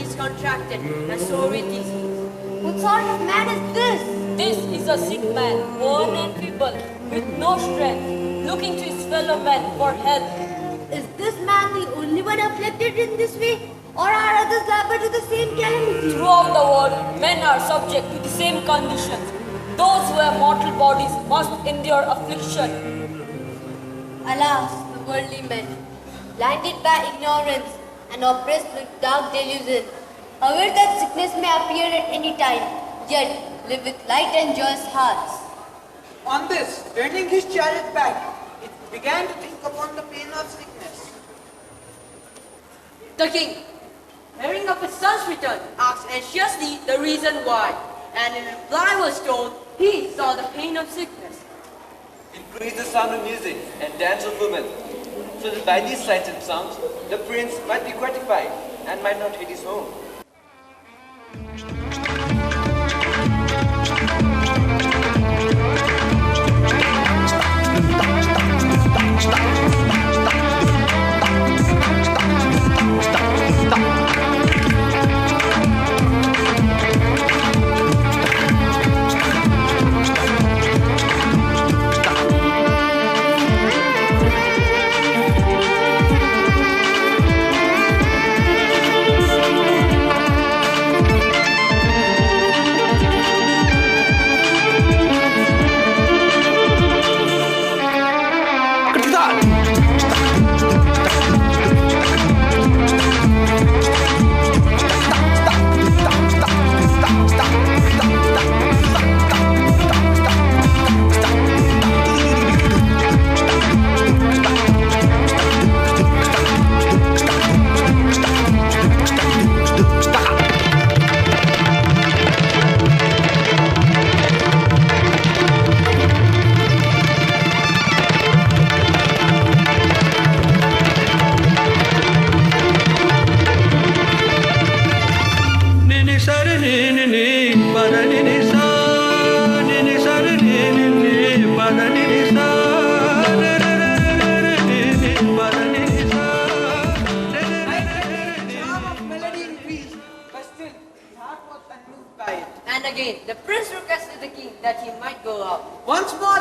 is contracted and sore with disease. What sort of man is this? This is a sick man, worn and feeble, with no strength, looking to his fellow men for help. Is this man the only one afflicted in this way, or are others liable to the same calamity? Throughout the world, men are subject to the same conditions. Those who have mortal bodies must endure affliction. Alas, the worldly men, blinded by ignorance and oppressed with dark delusion, aware that sickness may appear at any time, yet live with light and joyous hearts. On this, turning his chariot back, he began to think upon the pain of sickness. The king, hearing of his son's return, asked anxiously the reason why, and in reply was told he saw the pain of sickness. Increase the sound of music and dance of women, so that by these sights and sounds, the prince might be gratified and might not hate his home.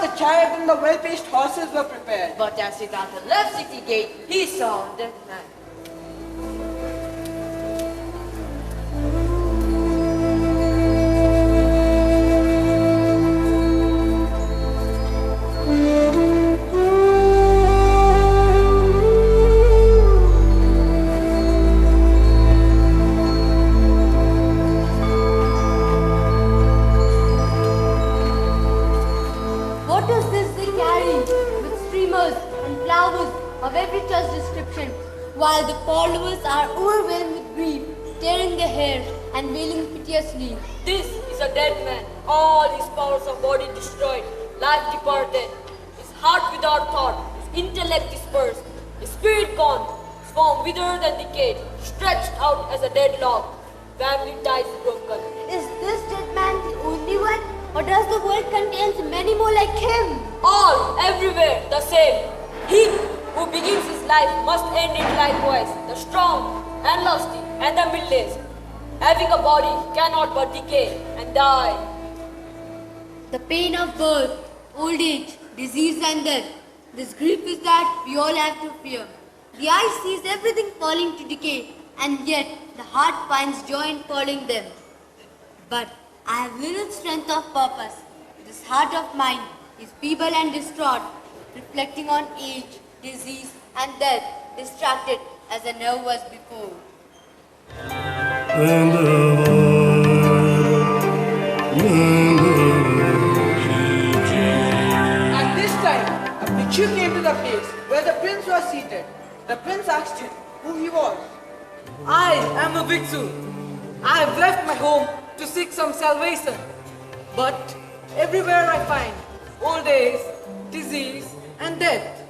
the chariot and the well-paced horses were prepared. But as Siddhartha left city gate, he saw a dead man. What is this they carry with streamers and flowers of every such description, while the followers are overwhelmed with grief, tearing their hair and wailing piteously? This is a dead man, all his powers of body destroyed, life departed, his heart without thought, his intellect dispersed, his spirit gone, his form withered and decayed, stretched out as a dead log, family ties broken. Is this dead man the only one, or does the world contain many more like him? All, everywhere, the same. He who begins his life must end it likewise, the strong and lusty and the middle-aged, having a body cannot but decay and die. The pain of birth, old age, disease and death. This grief is that we all have to fear. The eye sees everything falling to decay, and yet the heart finds joy in following them. But I have little strength of purpose. This heart of mine is feeble and distraught, reflecting on age, disease and death, distracted as I never was before. At this time, a bhikshu came to the place where the prince was seated. The prince asked him who he was. I am a bhikshu. I have left my home to seek some salvation. But everywhere I find old age, disease and death.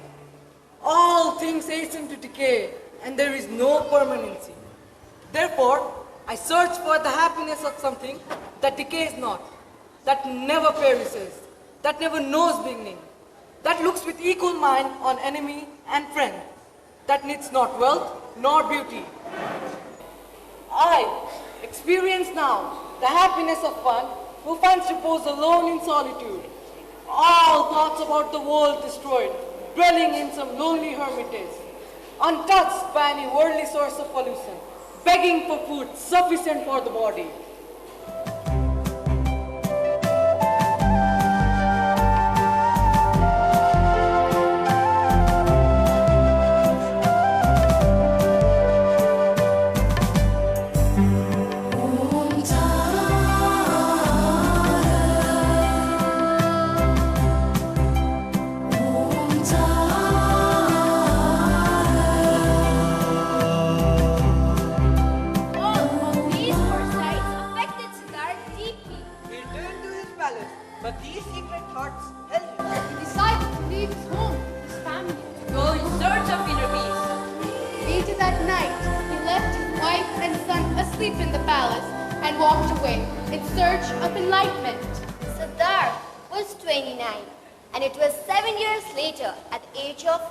All things hasten to decay and there is no permanency. Therefore, I search for the happiness of something that decays not, that never perishes, that never knows beginning, that looks with equal mind on enemy and friend, that needs not wealth nor beauty. I experience now the happiness of one who finds repose alone in solitude, all thoughts about the world destroyed, dwelling in some lonely hermitage, untouched by any worldly source of pollution, begging for food sufficient for the body. But these secret thoughts held him. He decided to leave his home, his family, Go in search of inner peace. Later that night, he left his wife and son asleep in the palace and walked away in search of enlightenment. Siddhartha was 29, and it was 7 years later, at the age of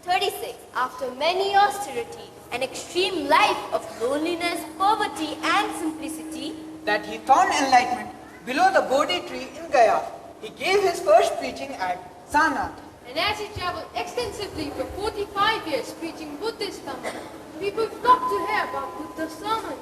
36, after many austerities, an extreme life of loneliness, poverty, and simplicity, that he found enlightenment below the Bodhi tree in Gaya. He gave his first preaching at Sanath. And as he traveled extensively for 45 years preaching Buddhist Dhamma, people flocked to hear about Buddha's sermons.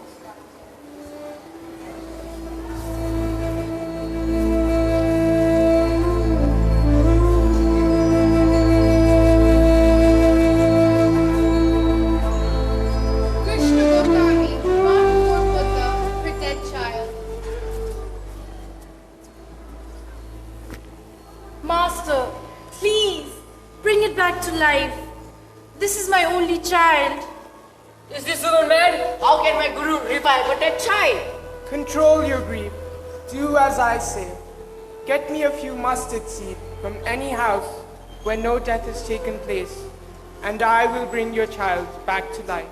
Krishna Goswami brought before Buddha her dead child. Master, please, bring it back to life. This is my only child. Is this woman mad? How can my guru revive a dead child? Control your grief. Do as I say. Get me a few mustard seed from any house where no death has taken place, and I will bring your child back to life.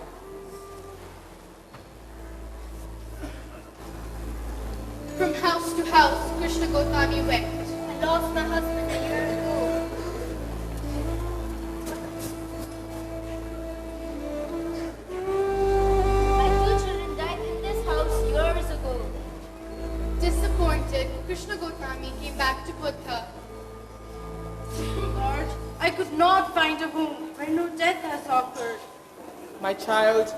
From house to house, Krishna Goswami went. I lost my husband a year ago. My two children died in this house years ago. Disappointed, Krishna Goswami came back to Buddha. I could not find a home where no death has occurred. My child,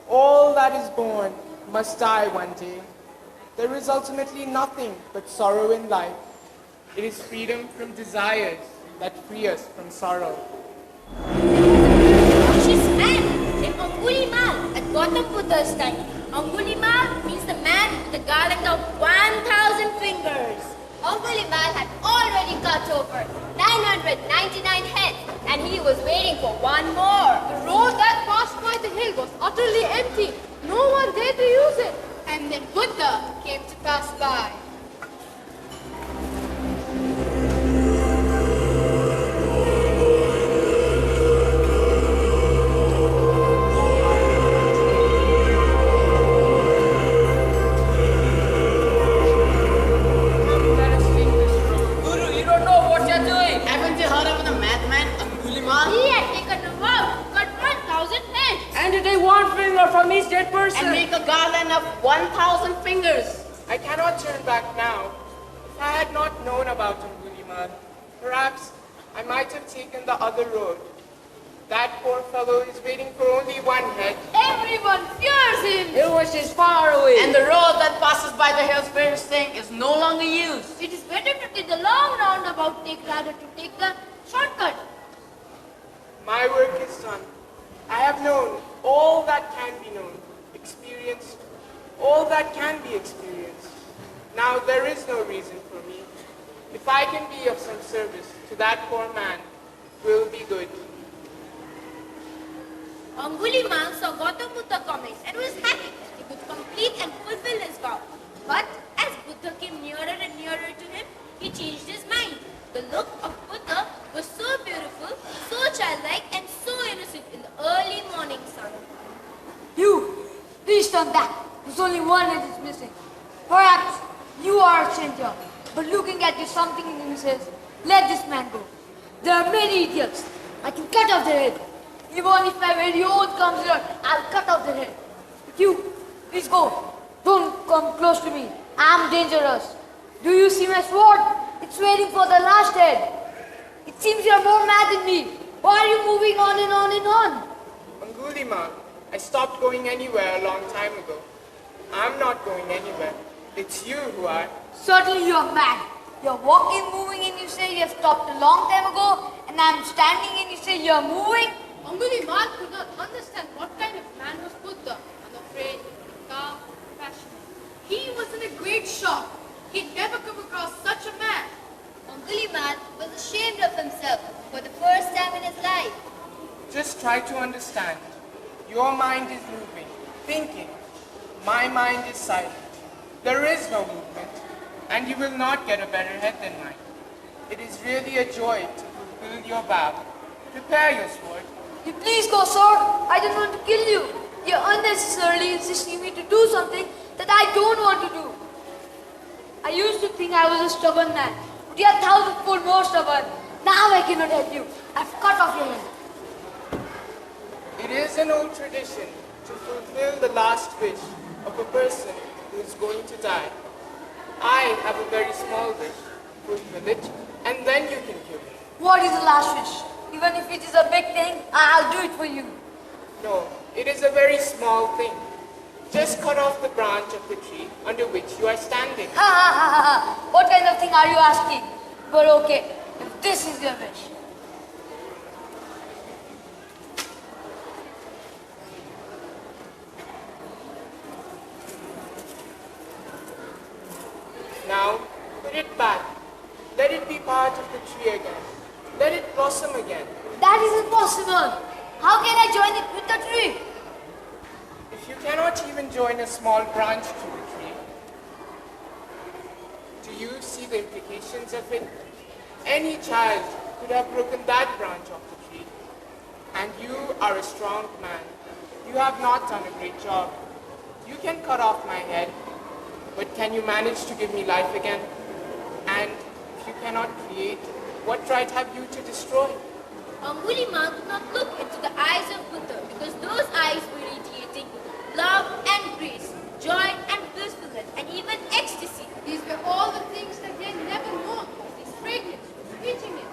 all that is born must die one day. There is ultimately nothing but sorrow in life. It is freedom from desires that free us from sorrow. Conscious man in Angulimal at Gautam Buddha's time. Angulimal means the man with a garland of 1,000 fingers. Angulimal had already cut over 999 heads, and he was waiting for one more. The road that passed by the hill was utterly empty. No one dared to use it. And then Buddha came to pass by. Guru, you don't know what you're doing. Haven't you heard of the madman Angulimal? He had taken a vow to cut 1,000 heads. And to take one finger from each dead person. And make a garland of 1,000 fingers. I cannot turn back now. If I had not known about Angulimal, perhaps I might have taken the other road. That poor fellow is waiting for only one head. Everyone fears him. It was just far away. And the road that passes by the hills first thing is no longer used. It is better to take the long roundabout rather to take the shortcut. My work is done. I have known all that can be known, experienced all that can be experienced. Now there is no reason for me. If I can be of some service to that poor man, will be good. Angulimal saw Gautam Buddha coming and was happy that he could complete and fulfill his vow. But as Buddha came nearer and nearer to him, he changed his mind. The look of Buddha was so beautiful, so childlike, and so innocent in the early morning sun. You, please turn back. There's only one head is missing. Perhaps you are a stranger, but looking at you, something in you says, let this man go. There are many idiots. I can cut off their head. Even if my very own comes here, I'll cut off their head. But you, please go. Don't come close to me. I'm dangerous. Do you see my sword? It's waiting for the last head. It seems you're more mad than me. Why are you moving on and on and on? Angulimal, I stopped going anywhere a long time ago. I'm not going anywhere. It's you who are. Certainly you're mad. You're walking, moving, and you say you have stopped a long time ago, and I'm standing and you say you're moving. Angulimal could not understand what kind of man was Buddha. Unafraid, calm, passionate. He was in a great shock. He'd never come across such a man. Angulimal was ashamed of himself for the first time in his life. Just try to understand. Your mind is moving, thinking. My mind is silent. There is no movement, and you will not get a better head than mine. It is really a joy to fulfill your vow. Prepare your sword. You please go, sir. I don't want to kill you. You're unnecessarily insisting me to do something that I don't want to do. I used to think I was a stubborn man, but you're 1,000-fold more stubborn. Now I cannot help you. I've cut off your head. It is an old tradition to fulfill the last wish of a person who is going to die. I have a very small wish. Fulfill it, and then you can kill me. What is the last wish? Even if it is a big thing, I'll do it for you. No, it is a very small thing. Just cut off the branch of the tree under which you are standing. Ha ha ha ha ha. What kind of thing are you asking? But okay, if this is your wish. Now, put it back. Let it be part of the tree again. Let it blossom again. That is impossible. How can I join it with the tree? If you cannot even join a small branch to the tree, do you see the implications of it? Any child could have broken that branch of the tree. And you are a strong man. You have not done a great job. You can cut off my head, but can you manage to give me life again? And if you cannot create, what right have you to destroy? Angulimal could not look into the eyes of Buddha because those eyes were radiating love and grace, joy and blissfulness, and even ecstasy. These were all the things that he had never known. His fragrance was reaching him.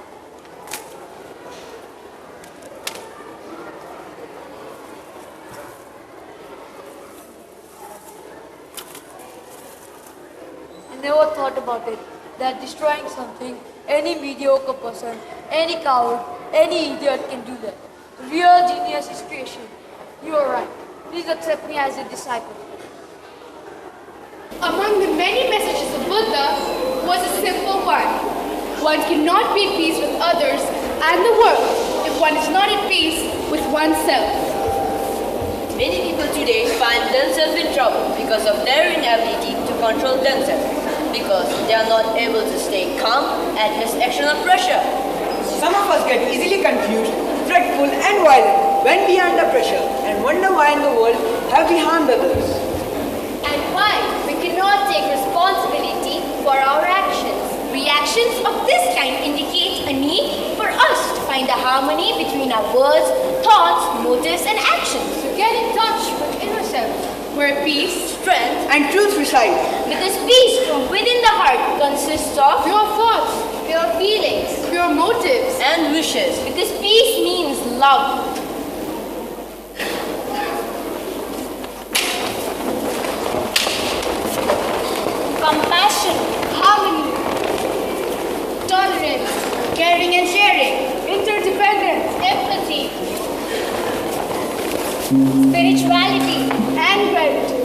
never thought about it. That destroying something, any mediocre person, any coward, any idiot can do that. Real genius is creation. You are right. Please accept me as a disciple. Among the many messages of Buddha was a simple one. One cannot be at peace with others and the world if one is not at peace with oneself. Many people today find themselves in trouble because of their inability to control themselves, because they are not able to stay calm amidst external pressure. Some of us get easily confused, fretful and violent when we are under pressure and wonder why in the world have we harmed others. And why we cannot take responsibility for our actions. Reactions of this kind indicate a need for us to find a harmony between our words, thoughts, motives, and actions. To get in touch with inner self, where peace, strength, and truth reside. Because peace from within the heart consists of pure thoughts, pure feelings, pure motives, and wishes. Because peace means love. Compassion, harmony, tolerance, caring and sharing, interdependence, empathy, spirituality, and gratitude.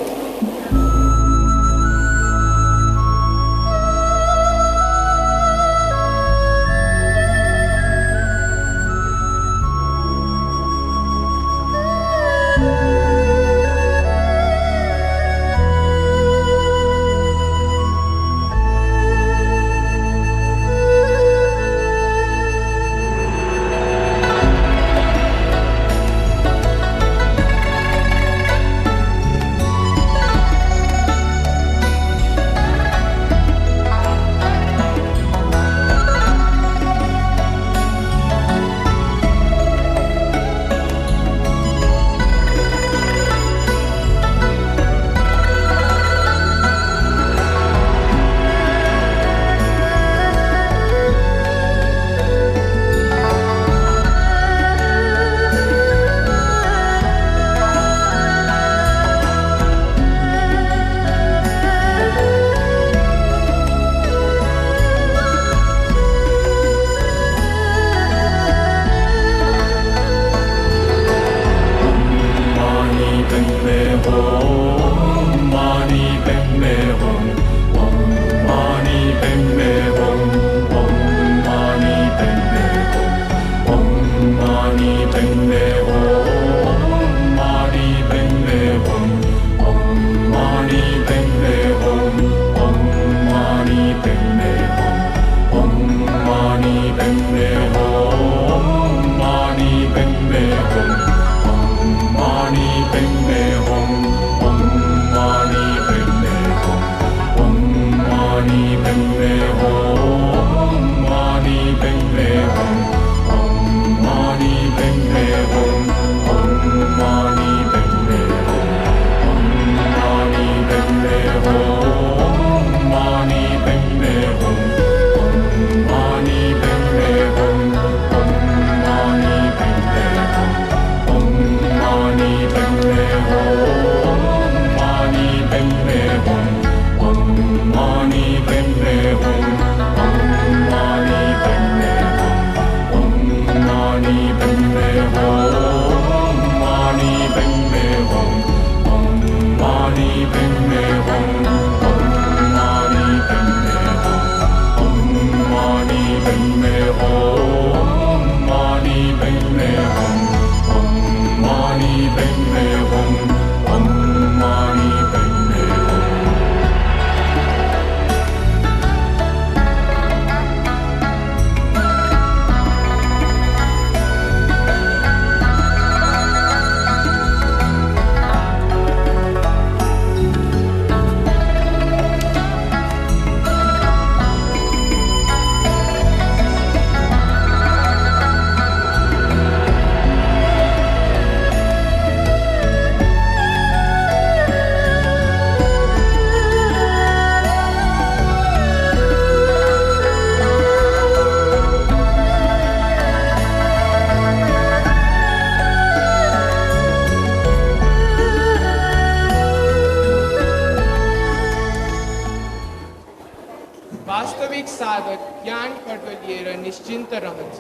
निश्चिन्त रहन्छ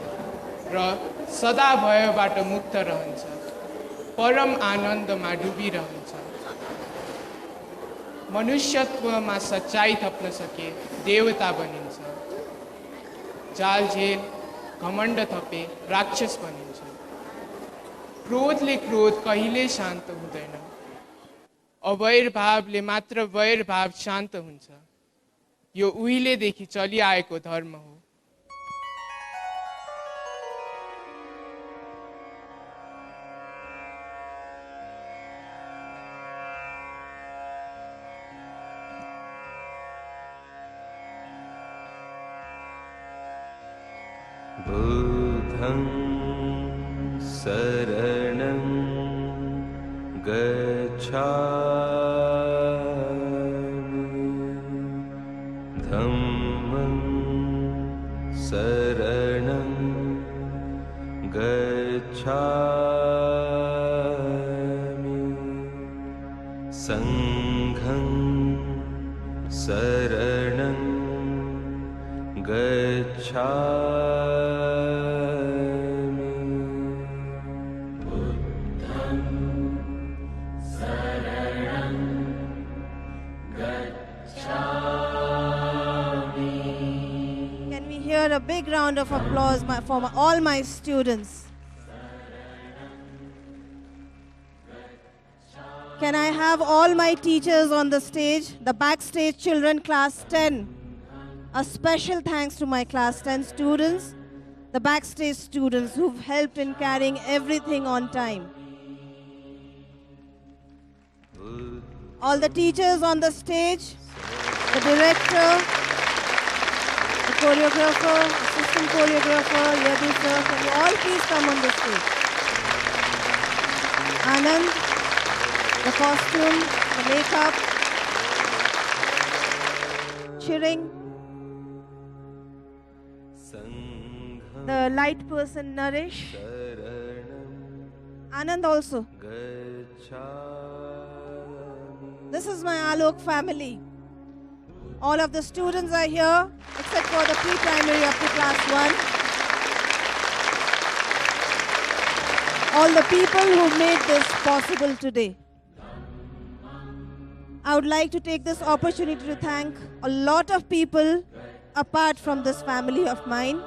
र सदा भयबाट मुक्त रहन्छ, परम आनन्दमा डुबिरहन्छ। मनुष्यत्वमा सच्चाइ थप्न सके देवता बनिन्छ, जालझेल घमण्ड थपे राक्षस बनिन्छ। क्रोधले क्रोध कहिले शान्त हुँदैन, अवैर भावले मात्र वैर भाव शान्त हुन्छ। यो उहिलेदेखि चलिआएको धर्म हो। बुद्धं शरणं गच्छामि, धम्मं शरणं गच्छामि, संघं शरणं गच्छामि। Can we hear a big round of applause for all my students? Can I have all my teachers on the stage? The backstage children, class 10. A special thanks to my class 10 students, the backstage students who've helped in carrying everything on time. All the teachers on the stage, the director, the choreographer, assistant choreographer, Yadu sir, can you all please come on the stage? Anand, the costume, the makeup, cheering, the light person Naresh, Anand also. This is my Alok family. All of the students are here except for the pre-primary up to class 1. All the people who made this possible today. I would like to take this opportunity to thank a lot of people apart from this family of mine.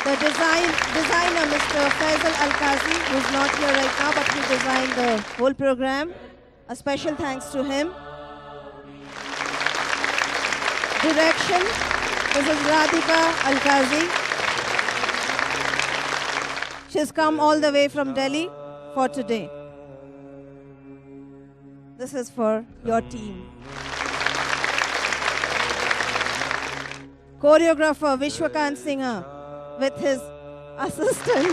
The designer, Mr. Faisal Al-Qazi, who's not here right now, but he designed the whole program. A special thanks to him. Direction, this is Radhika Al-Qazi. She's come all the way from Delhi for today. This is for your team. Choreographer Vishwakant Singha with his assistant.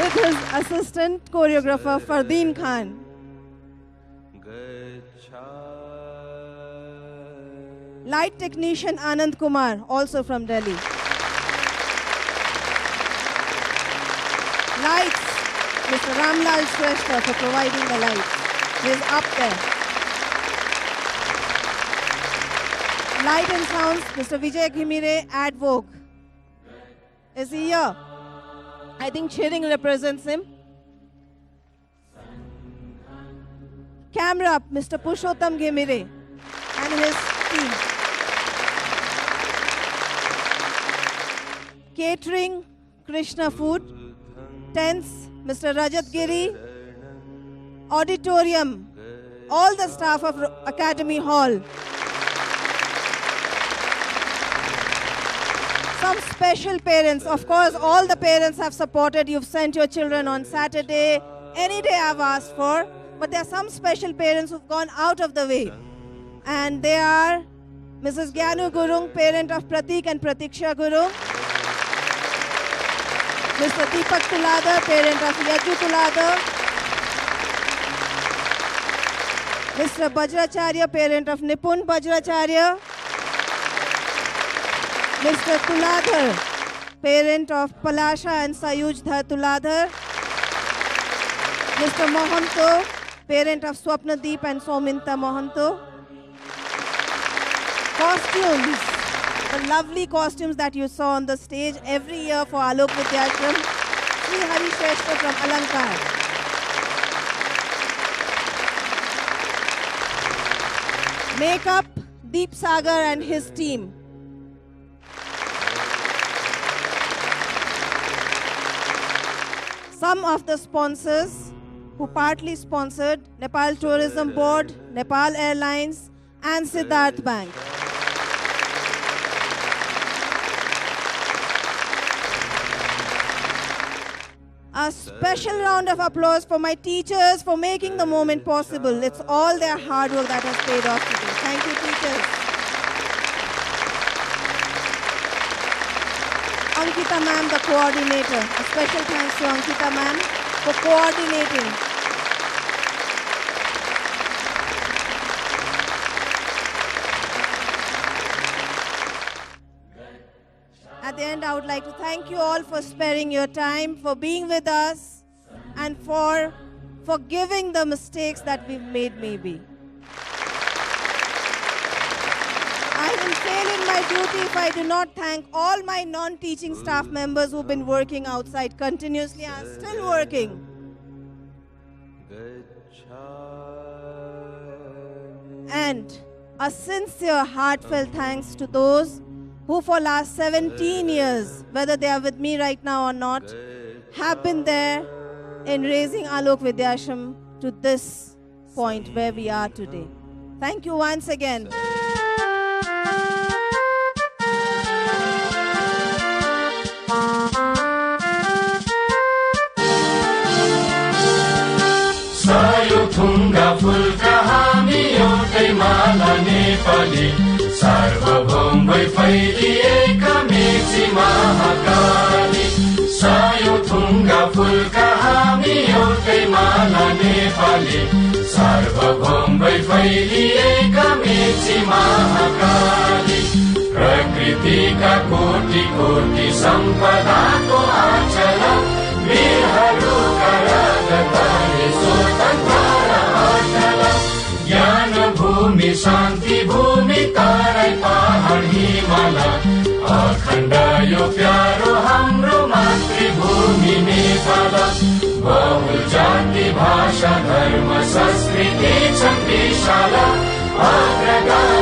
With his assistant choreographer Fardeen Khan. Light technician Anand Kumar, also from Delhi. Lights, Mr. Ramlal Shrestha for providing the lights. He's up there. Light and sounds, Mr. Vijay Ghimire, Ad Vogue. Is he here? I think cheering represents him. Camera, Mr. Pushottam Ghimire and his team. Catering, Krishna Food. Tents, Mr. Rajat Giri. Auditorium, all the staff of Academy Hall. Some special parents, of course, all the parents have supported. You've sent your children on Saturday, any day I've asked for. But there are some special parents who've gone out of the way. And they are Mrs. Gyanu Gurung, parent of Pratik and Pratiksha Gurung. Mr. Deepak Tuladar, parent of Yaju Tuladar. Mr. Bajracharya, parent of Nipun Bajracharya. Mr. Tuladhar, parent of Palasha and Sayuj Dhar Tuladhar. Mr. Mohanto, parent of Swapnadeep and Sominta Mohanto. costumes, the lovely costumes that you saw on the stage every year for Alok Vidyashram, Sri Hari Shrestha from Alankar. Makeup, Deep Sagar and his team. Some of the sponsors who partly sponsored Nepal Tourism Board, Nepal Airlines and Siddharth Bank. A special round of applause for my teachers for making the moment possible. It's all their hard work that has paid off today. Thank you, teachers. Ankita ma'am, the coordinator. A special thanks to Ankita ma'am for coordinating. At the end, I would like to thank you all for sparing your time, for being with us, and for forgiving the mistakes that we've made maybe. I will fail in my duty if I do not thank all my non-teaching staff members who've been working outside continuously and are still working. And a sincere, heartfelt thanks to those who for last 17 years, whether they are with me right now or not, have been there in raising Alok Vidyashram to this point where we are today. Thank you once again. Sayuthunga fulka हामी एउटै माला नेपाली सार्वभौम भई फैलिएका मेची महाकाली सायुथुङ्गा फुलका हामी एउटै माला नेपाली सार्वभौम भई फैलिएका मेची महाकाली प्रकृतिका कोटि कोटि सम्पदाको आचल वीरहरूका रगतले स्वतन्त्र अचल ज्ञान भूमि शान्ति भूमि तराई पहाड हिमाल अखण्ड यो प्यारो हाम्रो मातृभूमि नेपाल बहुल जाति भाषा धर्म संस्कृति छन् विशाल अग्रगामी